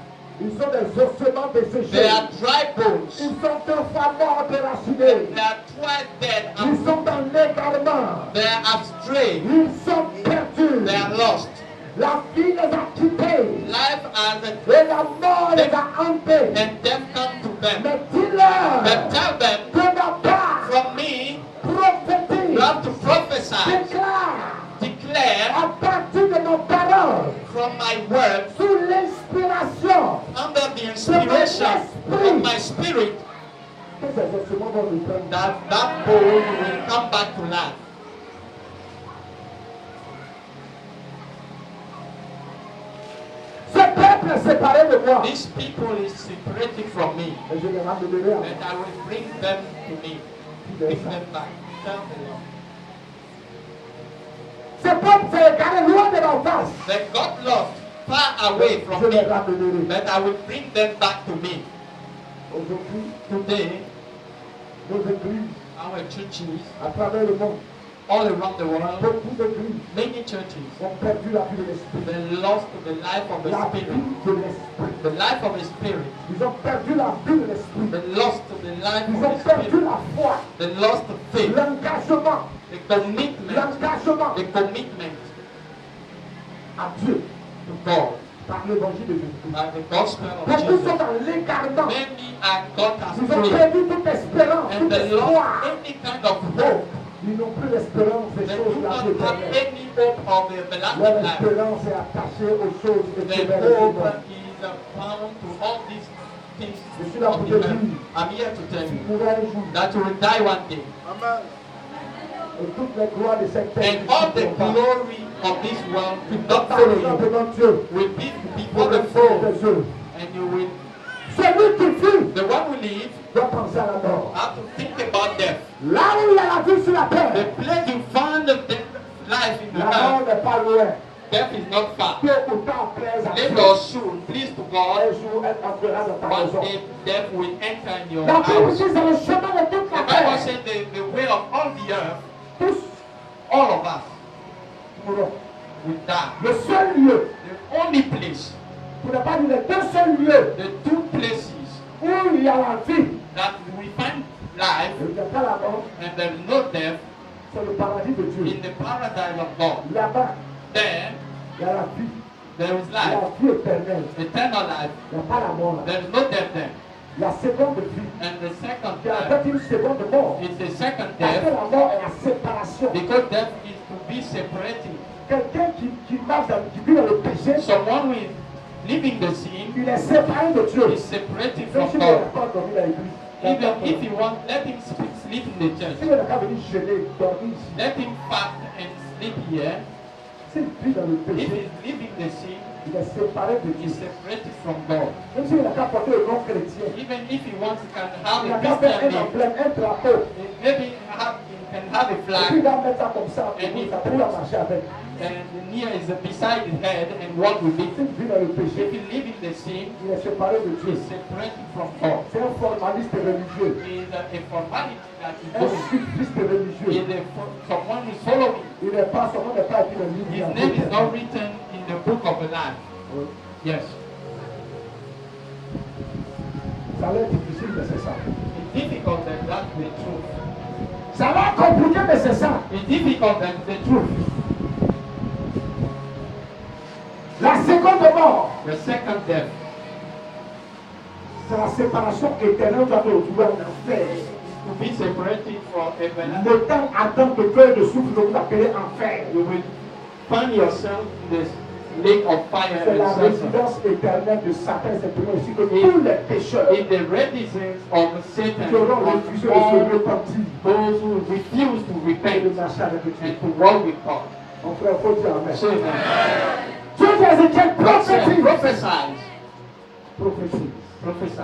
Ils sont des ossements they desséchés. are dry bones. Ils sont un fois morts déracinés. They are twice dead. Ils sont dans l'égarement. They are astray. Ils sont perdus. They are lost. La vie les a quittés. Life has Et la mort les a hantés. and death come to them. Mais dis-leur But tell them de ma part, from me, prophétise, you have to prophesy, déclare declare à partir de nos paroles, from my word, sous l'inspiration, under the inspiration of my spirit, que ces ossements vont reprendre. that bone will come back to life. Ce peuple est séparé de moi. This people is separated from me, Et je les ramènerai à moi. and I will bring them to me, bring them back. Tell the Lord. Ce peuple s'est égaré loin de ma face. They got lost far away Je from les me, ramènerai. but I will bring them back to me. Aujourd'hui, Today, nos églises our churches à travers le monde, all around the world, beaucoup d'églises many churches, ont perdu la vie de l'esprit. they lost the life of the La vie spirit. de l'esprit. The life of the spirit. Ils ont perdu la vie de l'esprit. They lost the life Ils of ont the perdu spirit. la foi, They lost the faith, l'engagement, the commitment, l'engagement the commitment à Dieu to God par l'évangile de Jésus. by the gospel of Beaucoup sont Jesus. dans l'égarement. Many are got Ils ont astray perdu toute espérance, and tout they lost espoir. any kind of hope. Ils n'ont plus l'espérance des They choses do de la not vie have éternelle. any hope of the Leur everlasting life. espérance est attachée aux choses Their éternelles de ce hope monde. is bound to all these things Je suis là of pour the te earth. dire, I'm here to tell tu you mourras un jour. that you will die one day. Et toutes les gloires de cette terre And all the glory of this world will not par follow exemple you. devant Dieu Will be pour before le the feu throne, des œufs. and you will. Celui qui fuit The one who lives doit penser à la mort. have to think about death. Là où il y a la vie sur la The terre, place you find the life in the la mort earth, n'est pas loin. death is not far. Peu ou tard plaise à Late Dieu. or soon, please to God, Un jour, elle entrera dans ta one maison. day death will enter in your La Bible house. dit c'est le chemin de toute The la Bible terre. says the way of all the earth, Tous all of us mourront. will die. Le seul lieu, The only place, pour ne pas dire les deux seuls lieux the two places où il y a la vie that we find life et il n'y a pas la mort, and there is no death c'est le paradis de Dieu. in the paradise of God. Là-bas, There, il y a la vie, there is il y a life, la vie éternelle. eternal life. Il n'y a pas la mort. There is no death there. La seconde vie, And the second il y a en death fait une seconde mort. is the second Parce que death la mort est la séparation. because death is to be separated. Quelqu'un qui marche, qui vit dans le péché, someone who is living the sin, il est séparé de Dieu. is separated Même from s'il est God. d'accord dormir dans l'église. Even if you want, let him sleep in the church. S'il est d'accord venir jeûner, dormir ici. Let him fast and sleep here. S'il vit dans le If péché, he's living the sin, il est séparé de he's Dieu. separated from God. Même s'il n'a qu'à porter le nom chrétien, Even if he wants, he can have il a n'a qu'à faire Christian un name. emblème, un drapeau. Maybe he can have a Et puis il flag, va mettre ça comme ça, Et il- ça peut marcher avec. and the near is beside his head, and walk with it. S'il vit dans le péché, If he live in the sin, il est séparé de Dieu. he's separated from God. C'est un formaliste religieux, He is a formality that is un going. scriptiste He religieux. is someone who is following. Il n'est pas, son nom n'est pas écrit dans le livre. His de la name vie is not éternelle. written in the book of the life. Oui. Yes. Ça va être difficile, mais c'est ça. It's difficult that that's the truth. Ça va être compliqué, mais c'est ça. It's difficult that the truth. La seconde mort, The second death c'est la séparation éternelle de retrouver en enfer. to be separated from heaven. Le temps attend que cœur de souffle de vous appeler enfer. You will find yourself in this lake of fire C'est la and sulfur. résidence éternelle de Satan. C'est pour aussi que tous les pécheurs In the residence of Satan, qui auront refusé de se all repentir those who refuse to et de repent marcher avec Dieu. and to walk with God. Mon frère, il faut dire Amen. So, Dieu dit à Ézéchiel, God said, prophétise. prophesy, Prophétise. prophesy,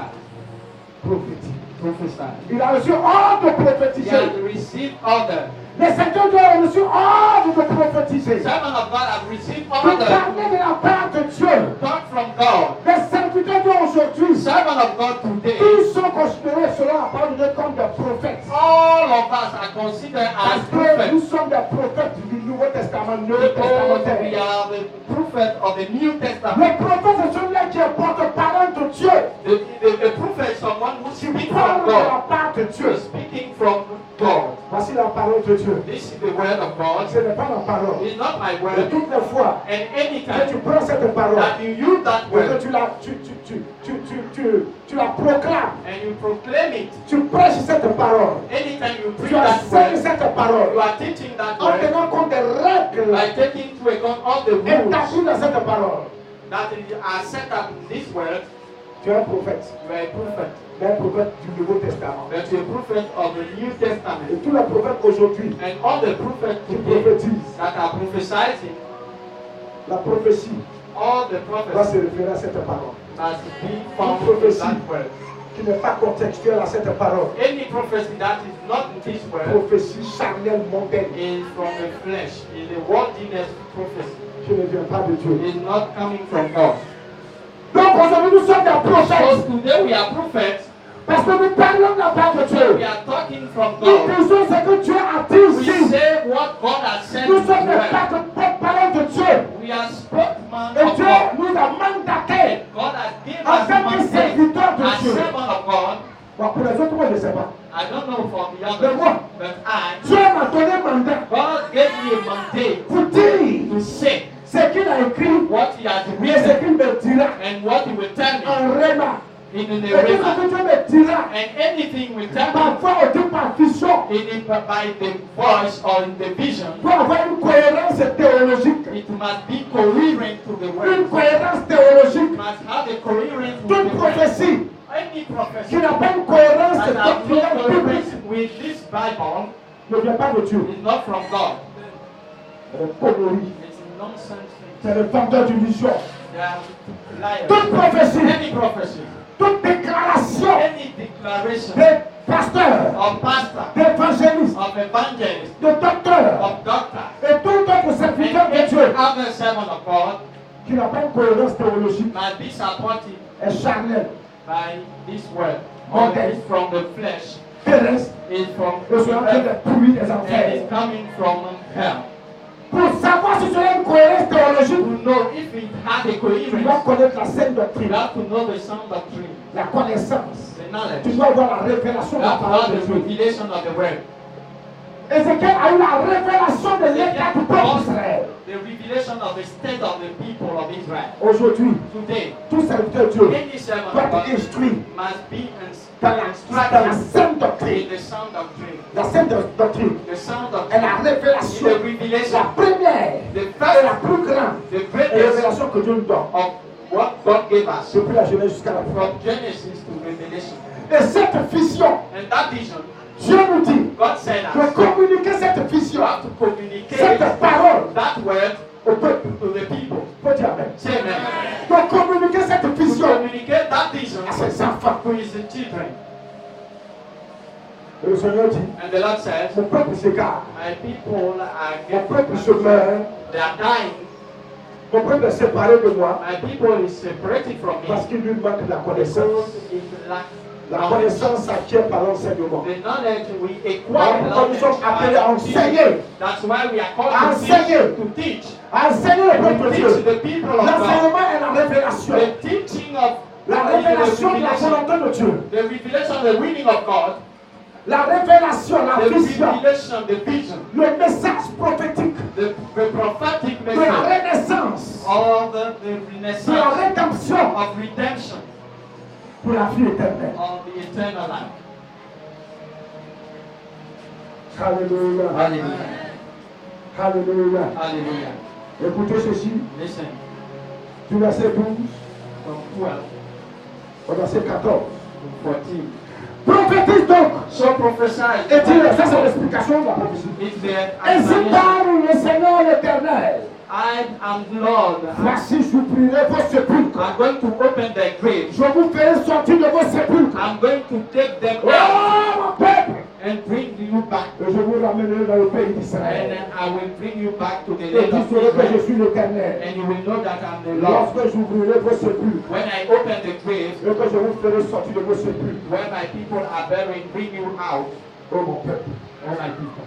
Prophétise. prophesy. Il a reçu ordre de He prophétiser. has received order. Les saints Dieu ont reçu ordre de prophétiser. Servant of God have received De order parler de la part de Dieu. come from God. Les serviteurs Dieu aujourd'hui, Servant of God today, ils sont considérés selon la parole de Dieu comme des prophètes. all of us are considered as Parce que nous prophets sommes des prophètes du Nouveau Testament, Nouveau because we Testamentaire. are the prophet of the New Testament. Les prophètes, c'est celui-là qui est porte-parole de Dieu. The prophet is someone who Qui speaks parle from de la God. part de Dieu. Speaking from God. Voici la parole de Dieu. This is the word of God. Ce n'est pas la parole. It's not my Et word. toutes les fois And que anytime tu prends cette parole that you use that et que word tu la proclames, and you proclaim it, tu prêches cette parole, anytime you preach tu that enseignes word, cette parole, you are teaching that en word tenant compte des règles by taking into account all the rules établies dans cette parole. that are set up in this word. Tu es un prophète, You are a prophet. mais un prophète du Nouveau Testament. But you're a prophet of the New Et Testament. tous les prophètes aujourd'hui And all the prophets qui today prophétisent, that are prophesying, la prophétie all the doit prophets se référer à cette parole. must be found in that word. Qui n'est pas contextuelle à cette parole. Any prophecy that is not in this word Prophétie charnelle mondaine. is from the flesh, is a worldliness prophecy. Je ne viens pas de Dieu. Is not coming from God. Donc aujourd'hui nous sommes des So prophètes. today we are prophets. Parce que nous parlons de la part de We Dieu. are talking from Nous God. disons ce que Dieu a We dit. say what God has said Nous in sommes des His word. parole de Dieu. We are spokesman Et of Dieu God. nous a mandatés. God has given En us tant que mandate serviteur de as Dieu. servant of God. Bon, pour les autres, moi je ne sais pas. I don't know for the Mais others, moi, but I, Dieu m'a donné mandat God gave me a mandate pour dire to say ce qu'il a écrit what He has et ce written qu'il me dira and what He will tell me en réma. in Et the tout ce que river. Dieu me dira, And anything will tell me parfois on dit par vision, by the voice or in the vision, doit avoir une cohérence théologique. it must be coherent to the Une word. cohérence théologique. It must have a coherence with Toute the word. prophétie Any qui prophecy n'a pas une cohérence that has no doctrinale biblique coherence with this Bible ne vient pas de Dieu. is not from God. C'est connerie. It's nonsense. C'est le vendeur d'une vision. They are liars. Toute prophétie, Any prophecy, toute déclaration any declaration des pasteurs, of pastor, d'évangélistes, of evangelist, de docteurs of doctor, et tout autre serviteur and de every Dieu other servant of God qui n'a pas une cohérence théologique must be supported est charnel, by this word. Or is from the flesh, terrestre, is from et c'est en train de pourrir les and enfers. is coming from hell. Pour savoir si tu as une cohérence théologique, To know if it had a tu dois coherence, connaître la saine you doctrine, have to know the sound doctrine, la connaissance. the knowledge. Tu dois avoir la révélation You de la have to parole have de the Dieu. revelation of the word. Ézéchiel a eu la révélation de l'état du peuple d'Israël. The revelation of the state of the people of Israel. Aujourd'hui, Today, tout serviteur de Dieu any servant doit of God être instruit must be dans la instructed sainte in doctrine. the sound doctrine. La sainte doctrine The sound of est la révélation, the la revelation, première the et first, la plus grande the greatest révélation que Dieu nous donne. of what God gave us Depuis la Genèse jusqu'à la fin. from Genesis to Revelation. Et cette vision, And that vision, Dieu nous dit God said de us, communiquer cette you vision, have to communicate cette parole that word au peuple. to the people. Faut dire Amen. Say amen. De communiquer cette To vision communicate that vision à ses enfants. to his children. Et le Seigneur dit, And the Lord says, mon peuple s'égare, my people are mon getting, peuple se meurt, they are dying. mon peuple est séparé de moi My people is separated from parce me qu'il lui manque la connaissance. because it lacks La knowledge. connaissance s'acquiert par l'enseignement. The knowledge we acquire Comme nous sommes appelés à enseigner, That's why we are called to enseigner, teach. à enseigner le We peuple de teach Dieu. the people of God. L'enseignement est la révélation. The teaching of La révélation de la volonté de Dieu. the revelation, the winning of God, La révélation, la the vision, revelation, the vision, le message prophétique the prophetic de la message renaissance, of the de la renaissance, rédemption of redemption, pour la vie éternelle. of the eternal life. Alléluia. Hallelujah. Alléluia. Hallelujah. Écoutez ceci, Listen, du verset 12 from 12 au verset 14. to 14. Prophétise donc. So prophesy. Et dis, ça c'est l'explication de la prophétie. It's the Ainsi explanation. parle le Seigneur l'Éternel. I am Lord. Voici, j'ouvrirai vos sépulcres. I'm going to open the grave. Je vous ferai sortir de vos sépulcres. I'm going to take them Oh, out mon peuple! and bring you back. Et je vous ramènerai dans le pays And d'Israël. then I will bring you back to the Et land vous of saurez que je Israel. suis l'Éternel. And you will know that I'm the Lord. Lorsque j'ouvrirai vos sépulcres, When I open the grave et que je vous ferai sortir de vos sépulcres. where my people are buried, bring you out, Oh, mon peuple. all my people.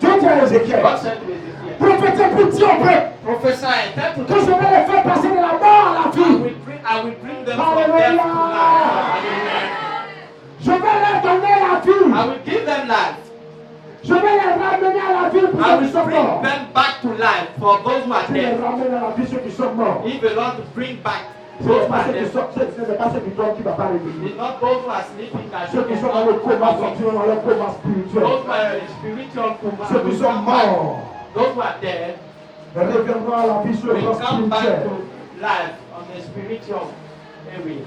Dieu dit à Ézéchiel, God said to Ezekiel, prophétise pour dire au peuple prophesy, tell to que je vais les faire passer de la mort à la vie. I will bring them from death to life. Hallelujah. Je vais leur donner la vie. I will give them life. Je vais les ramener à la vie pour I ceux qui will sont bring morts. them back to life for those who are Je les dead. ramène à la vie ceux qui sont morts. If the Lord bring back Ce those n'est who pas are ceux qui dead, sont, ce n'est pas ceux qui dorment qui ne vont pas réveiller. it's not those who are sleeping that Ceux qui sont dans le coma sortiront dans le coma spirituel. those who are in spiritual coma Ceux qui will sont come back. morts Those who are dead reviendront à la vie sur le will plan come back spirituel. to life on the spiritual area.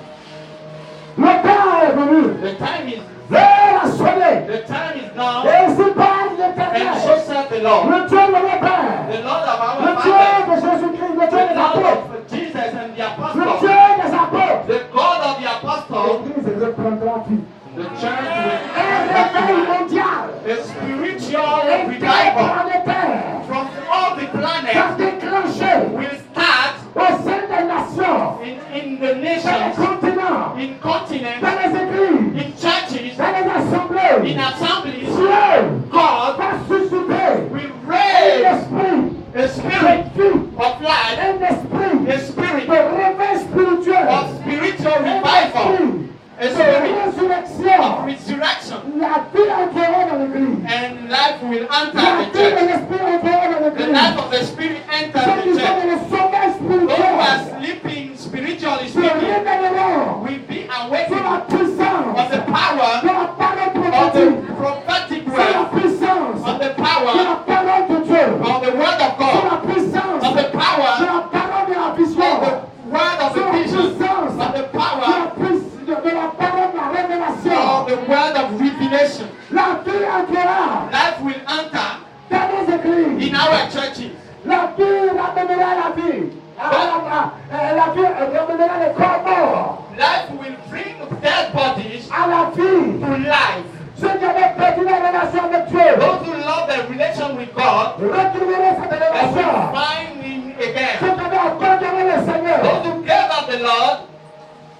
Le temps est venu. The time is L'heure a sonné. the time is now, Et ainsi parle and l'Éternel. so saith the Lord, Le Dieu de mon Père. the Lord of Le our Dieu Father, de Jésus-Christ. Le Dieu the des Lord apôtres. of Jesus and the Le apostles, Dieu des apôtres. the God of the apostles, L'Église reprendra vie. the church will Un réveil mondial. a spiritual Un revival planétaire. from all the Va planets déclencher will start au sein des nations, in the dans les nations, continents, in continents, dans les églises, in churches, dans les assemblées. in assemblies. Dieu God va susciter will un raise esprit a spirit de vie, of life, un esprit a spirit de réveil spirituel, of spiritual un revival, a esprit spirit de of résurrection. resurrection, La vie entrera dans l'église. and life will La enter vie the de church. l'esprit entrera dans The l'église. life of the spirit Ceux enters qui the sont dans church. le sommeil Those who are spirituel sleeping spiritually se speaking réveilleront will be sur awakened la puissance of the power de la parole of the prophétique, prophetic sur la word, puissance of the de power la parole de Dieu, of the word of sur God, la puissance of the de power la parole de la of vision, the word of sur the la vision, puissance of the de power la parole de la of révélation. the word of revelation. La vie entrera Life will enter dans les églises. in our churches. La vie ramènera la vie. La vie ramènera les corps morts Life will bring dead bodies à la vie. to life. Ceux qui avaient perdu la relation avec Dieu Those who love their relation with God retrouveront cette and will relation. find Him Ceux again. qui avaient abandonné le Seigneur Those who gave up the Lord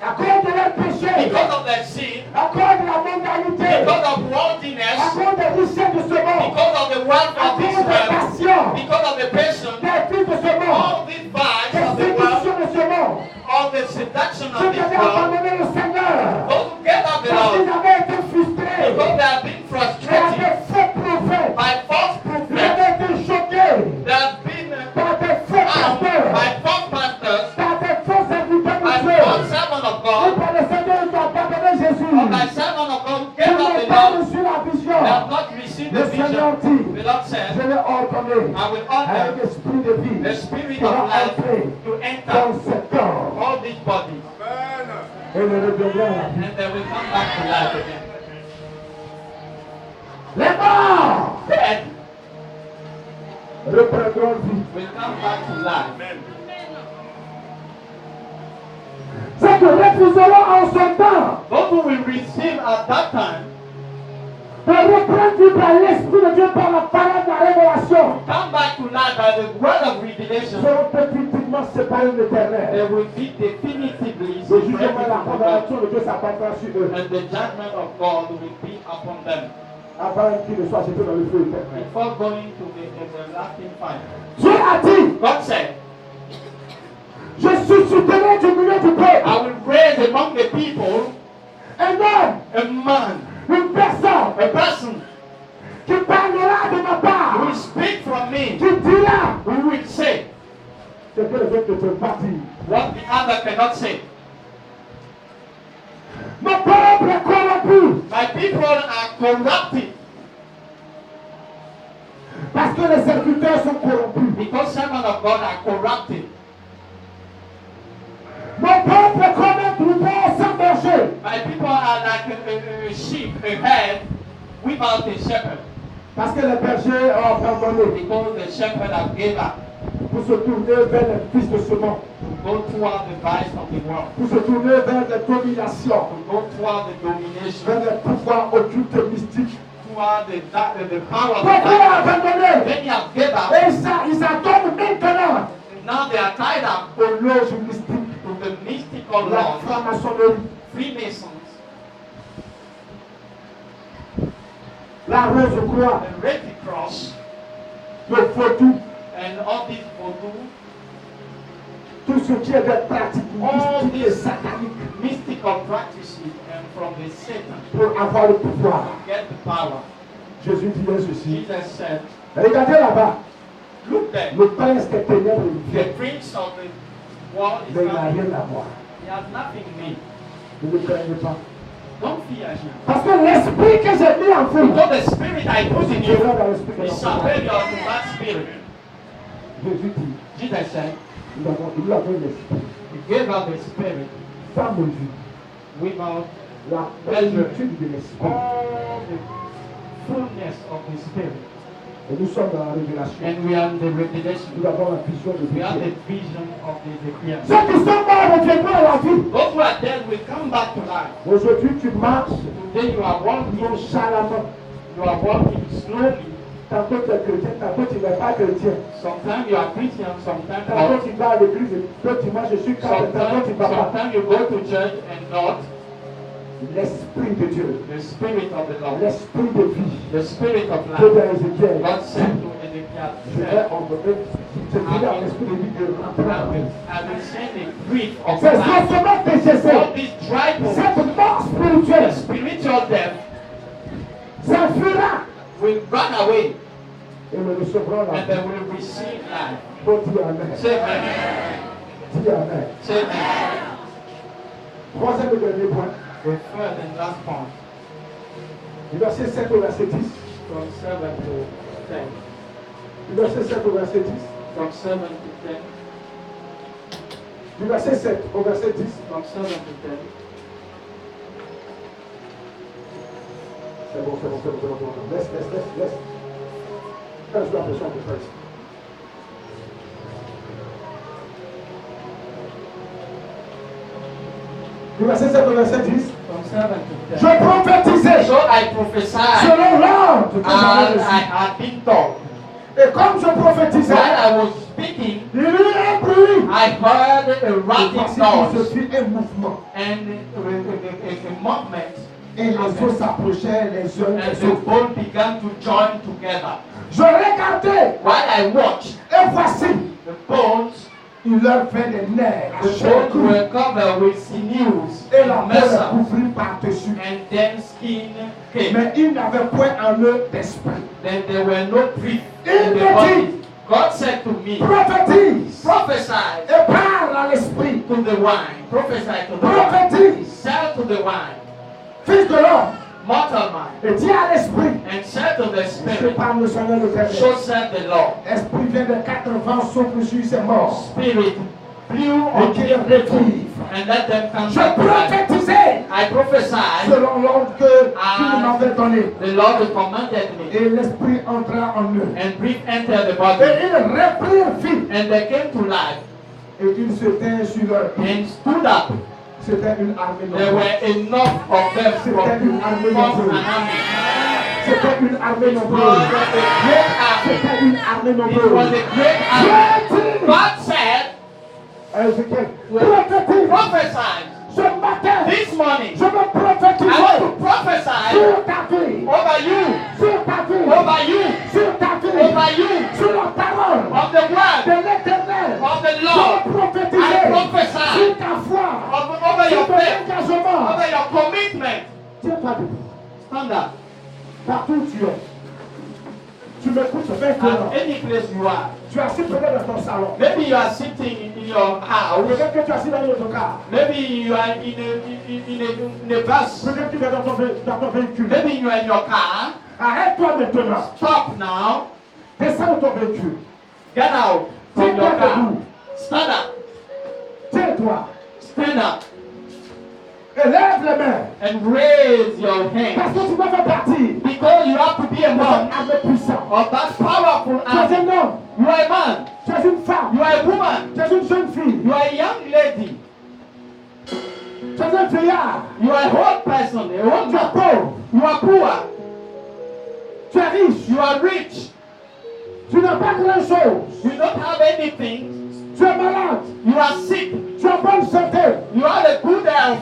à cause de leur péché, because of their sin, à cause de la mondialité, because of à worldliness, cause des richesses de ce monde, because of the wealth à of cause this des world, passions, because of the passion, des fils de ce monde, all these vibes des of the world, séductions de ce monde. of the seduction Ceux of qui this avaient world, abandonné le Seigneur those who gave up the parce Lord qu'ils avaient été frustrés because they have been et frustrated l'esprit de vie the spirit qui va of life entrer to enter dans ce corps all these bodies, et le reviendra à la vie. and they will come back to life again. Les morts Dead reprendront vie. will come back to life. Ceux que refuseront en son temps Those who will receive at that time de reprendre vie par l'esprit de Dieu par la parole de la révélation come back to life by the word of revelation. seront définitivement séparés de They l'éternel. will be definitively Le jugement et la separated from God, condamnation de Dieu s'abattra sur eux and the judgment of God will be upon them avant qu'ils ne soient jetés dans le feu éternel. before going to the everlasting fire. Dieu a dit, God said, je susciterai du milieu du peuple I will raise among the people un homme, a man, une personne a person qui parlera de ma who part, will speak from me, qui dira who will say ce que les autres ne peuvent pas dire. what the other cannot say. Mon peuple est corrompu My people are corrupted parce que les serviteurs sont corrompus. because servants of God are corrupted. Mon peuple est comme un troupeau sans berger. My people are like a sheep, a herd without a shepherd, Parce que les bergers ont abandonné because the shepherd have gave up pour se tourner vers les fils de ce monde, to go toward the vice of the world, pour se tourner vers les dominations, to go toward the domination, vers les pouvoirs occultes mystiques. toward the power of Beaucoup ont darkness. abandonné. Then you have gave up. Et ça, ils attendent maintenant Now they are tied up aux loges mystiques, to the mystical la laws, franc-maçonnerie, Freemasons, la rose-croix, the Red Cross, le vaudou, and all these voodoo, tout ce qui est des pratiques all mystiques et these sataniques mystical practices, and from the Satan pour avoir le pouvoir. to get the power. Jésus disait ceci. Jesus said, Regardez là-bas, look there, le prince des ténèbres il vient, the prince of the world is mais il n'a coming. rien à voir. He has nothing in me. Ne le craignez pas. Don't fear him. Parce que l'esprit que j'ai mis en vous, Because the spirit I put in je vais you dans l'esprit de is l'enfant. superior to that spirit. Jésus dit, Jesus said, nous avons l'esprit, he gave us the spirit sans mesure, without la plénitude de l'esprit. all the fullness of the spirit. Et nous sommes dans la révélation. And we are in the revelation. Nous avons la vision de We have Dieu. the vision of the Ezekiel. Ceux qui sont morts reviendront à la vie. Those who are dead will come back to life. Aujourd'hui, tu marches Today you are walking, nonchalamment. you are walking slowly. Tantôt tu es chrétien, tantôt tu n'es pas chrétien. Sometimes you are Christian, sometimes Tantôt not. tu vas à l'église, toi tu marches, je suis chrétien, tantôt tu vas pas. Sometimes you go to church and not. L'esprit de Dieu, The spirit of the Lord, l'esprit de vie, the spirit of Dieu life. dans Ézéchiel. God said to Ezekiel, Je vais envoyer, je dirai à l'esprit de vie de rentrer en nous. I will send a grief of C'est life. simplement que j'essaie. All these dry bones, Cette mort the spirituelle spiritual death s'enfuira will run away et nous recevrons la and they vie. will receive life. Faut dire Amen. Say amen. Dis Amen. Say amen. Troisième et dernier point. The third and last point, Du verset 7 au verset 10. from 7 to 10. Du verset 7 au verset 10. From 7 to 10. Du verset 7 au verset 10. From 7 to 10. C'est bon, c'est bon, c'est bon, c'est bon, c'est bon. Laisse. Quand je l'impression de faire ici. Du verset 7 au verset 10. From 7 to 10. Je prophétisais So I prophesied selon l'ordre que j'avais as I reçu. had been told. Et comme je prophétisais, While I was speaking, il y eut un bruit. I heard a Et rattling voici qu'il noise se fit un mouvement. and a movement, Et les os s'approchaient les uns and des the autres. bones began to join together. Je regardais. While I watched, Et voici, the bones, il leur fait des nerfs. the bones were covered with sinews Et la and peau les muscle, couvrit par-dessus. and then skin came. Mais il n'avait point en eux d'esprit. Then there were no breath in the body. God said to me, Prophétise. prophesy Et parle à l'esprit. to the wine. Prophesy to the wine. Prophétise. Tell to the wine. Fils de l'homme, mortal mind. Et dis à l'esprit, And said to the je spirit, parle le Seigneur l'Éternel. so said the Lord. Esprit vient de 4 vents, souffle sur ses morts. Spirit, blew Et on qu'il them revive. and let them come Je back to life. prophétisais I prophesied, selon l'ordre que tu m'avais donné. the Lord commanded me, Et l'esprit entra en eux. and breath entered the Et body, ils reprirent vie. and they came to life Et ils se tinrent sur leur pied. and stood up. C'était une armée There nombreuse. were enough of them from C'était une armée form nombreuse. an army. C'était une armée It was nombreuse. a great army. C'était une armée It was nombreuse. a great army. God said, Ézéchiel, prophétise. prophesy Ce matin, this morning. je veux I want prophétiser to prophesy sur ta vie, over you, sur ta vie, over you, sur ta vie, over you, sur la parole of the word, de l'Éternel. of the Je Lord. veux I prophétiser prophesy sur ta foi, over sur your ton faith, engagement. over your commitment. Tiens-toi debout. Stand up. Partout où tu es. Tu m'écoutes maintenant. At any place you are. Tu as assis peut-être dans ton salon. Maybe you are sitting in your house. Peut-être que tu es assis dans l'autocar. Maybe you are in a bus. Peut-être que tu es dans ton véhicule. Maybe you are in your car. Arrête-toi maintenant. Stop now. Descends de ton véhicule. Get out from your Tiens-toi car. debout. Stand up. Tiens-toi. Stand up. Et lève les mains. And raise your Parce hands. que tu dois faire partie Because you have to be de a cette man armée puissante. of that powerful Tu es army. un homme. You are a man. Tu es une femme. You are a woman. Tu es une jeune fille. You are a young lady. Tu es un vieillard. You are a old person, a old Tu es man. pauvre. You are poor. Tu es riche. You are rich. Tu n'as pas grand-chose. You don't have anything. Tu es malade. You are sick. Tu as bonne santé. You have a good health.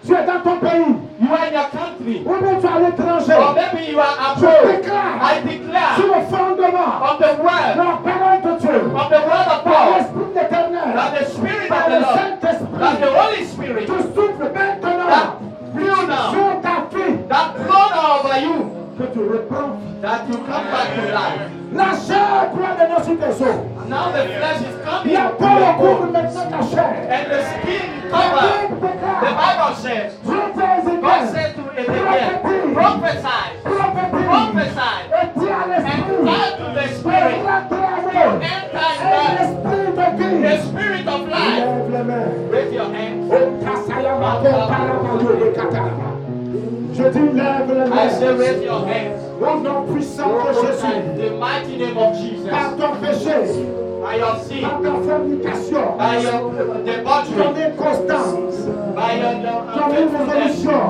Tu es dans ton pays. You are in your country. Ou bien tu es à l'étranger. Or maybe you are Je abroad. déclare I sur declare le fondement of the word, la parole de Dieu. of the word of Par God, l'Esprit d'Éternel. that the Spirit Par of the le Lord, Saint-Esprit. that the Holy Spirit, Tu souffles maintenant that blew now, sur ta vie. that blown over you, Que tu reprends vie. that you come back to life. La chair doit venir sur tes os. Now the flesh is coming La to peau your couvre bone, maintenant ta chair. and the skin covered. The Bible says, Je t'ai God Ézéchiel. said to Ezekiel, prophesy, prophesy, Et dis à and l'Esprit. tell to the Spirit, Enter enter in l'Esprit de vie. the Spirit of life. Lève les mains. Raise your hands. Je dis lève les I say, mains. raise your hands. Au nom puissant de Jésus. In the mighty name of Jesus, Par ton péché, by your sin, par ta fornication, by your ton debauchery, inconstance, by your ton unfaithfulness, résolution,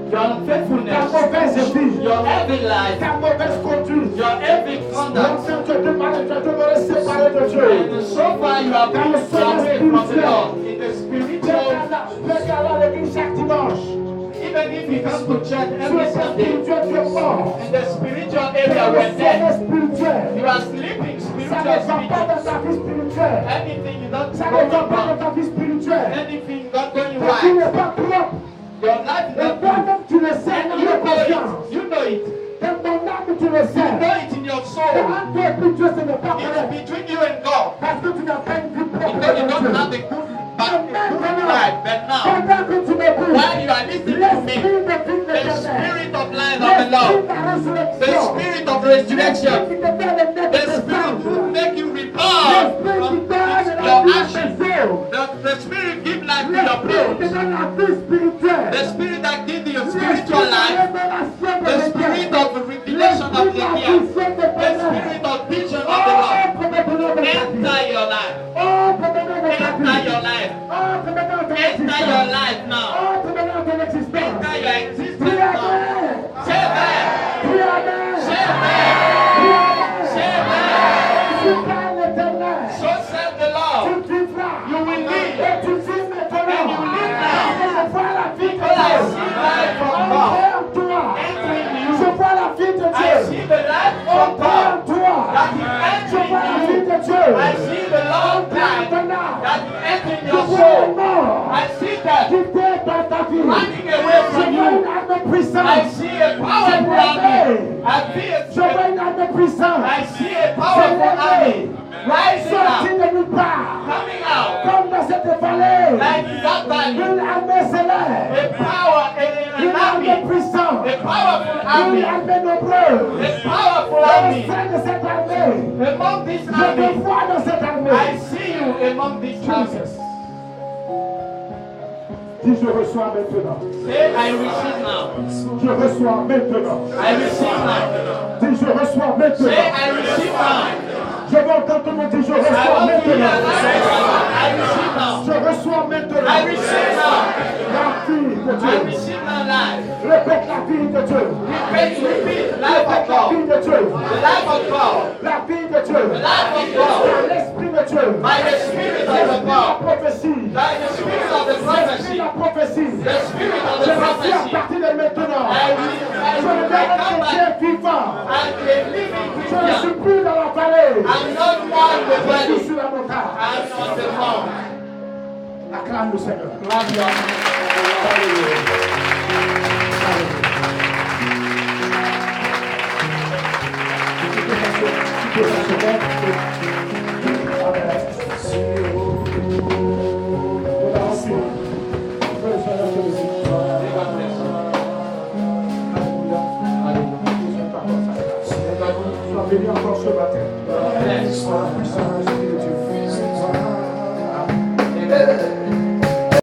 your ta unfaithfulness, mauvaise vie, your heavy life, ta mauvaise conduite. your heavy conduct. Longtemps tu demeures séparé de Dieu. And so far you have been away from the Lord in the spiritual. Regarde à l'église chaque dimanche. Even if you come to church Sur every le Sunday, spirituel, tu es mort. in the spiritual Tu es area le we're dead, sommeil spirituel. you are sleeping Ça spiritual ne va pas speaking. dans ta vie spirituelle. Anything you don't Ça ne going va pas dans wrong, ta vie spirituelle. anything not going Ta vie n'est right, pas propre. your life is Et not good. toi-même, tu le sais, And dans you ta know conscience. it. You know it. Dans ton âme, tu le You sais. know it in your Et soul. entre toi et Dieu, ce n'est pas It's correct. between you and God. Parce que tu n'as pas une vie propre. Because you don't devant have Dieu. a good life. But now, Pendant que tu m'écoutes, while you are listening to l'esprit me, de vie the d'éternel, spirit of life of the Lord, l'esprit de la résurrection, the spirit of resurrection, l'esprit qui te fait le nez the de spirit descendre, will make you return l'esprit qui from donne la your vie à ashes. tes os, The spirit give life to your l'esprit qui bones. te donne la vie spirituelle, The spirit that gives you l'esprit spiritual de life. révélation de The Dieu, spirit of the revelation of the l'esprit de la year. vision de The Dieu. spirit of vision of the Lord. Entre maintenant dans ta vie. Enter your life. Entre maintenant dans ta Enter vie. your life. Entre maintenant dans ton Enter your existence. life now. Entre maintenant dans ton existence. Enter your existence Prie now. Amen. Say amen. Prie Amen. Say amen. Prie Amen. Say amen. Tu parles l'Éternel. So said the Lord. Tu vivras. You will live. Et tu vis maintenant. And you live now. Je vois la vie de Because I Dieu. see life from God. Entre en toi. Entering Je you. vois la vie de I Dieu. see the life from Entre en God. toi. That is Je vois la entering vie you. de Dieu. I see the Lord life Maintenant. that is entering Je your vois soul. la mort. I see that Qui t'est dans ta vie. running away Je from vois you. une arme puissante. I see a powerful army. I see Je vois a, une arme puissante. I see a powerful army rising Sorti up, de nulle part. coming out Comme dans cette vallée. like that valley. Une armée s'élève. A power, an Une armée army, army, Une armée nombreuse. a powerful Au army. sein de cette armée, Among this je te army, vois dans cette armée. I see you among this army. Jesus. Dis, je reçois maintenant. Say, I receive now. Je reçois maintenant. I receive now. Dis, je reçois maintenant. Say, I receive now. Je veux entendre tout le monde dire, je I reçois want to hear maintenant. I receive now. Je reçois maintenant. I receive now. La vie de I Dieu. receive now life. Répète la vie de Dieu. Repeat, life of Répète la vie God. de Dieu. The life of God. La vie de Dieu. The life of God. L'esprit de Dieu. By the spirit of the La God. prophétie. By the spirit of the L'esprit prophecy. de la prophétie. The spirit of Je the reçois à prophecy. partir de maintenant. I Je ne vais come être back Dieu vivant. and a living Je ne suis Christian. plus dans la vallée. I'm not one with Je suis body. sur la montagne. I'm on the mount. Acclame le Seigneur. Clap your Sois béni encore ce matin. hands. Par la puissance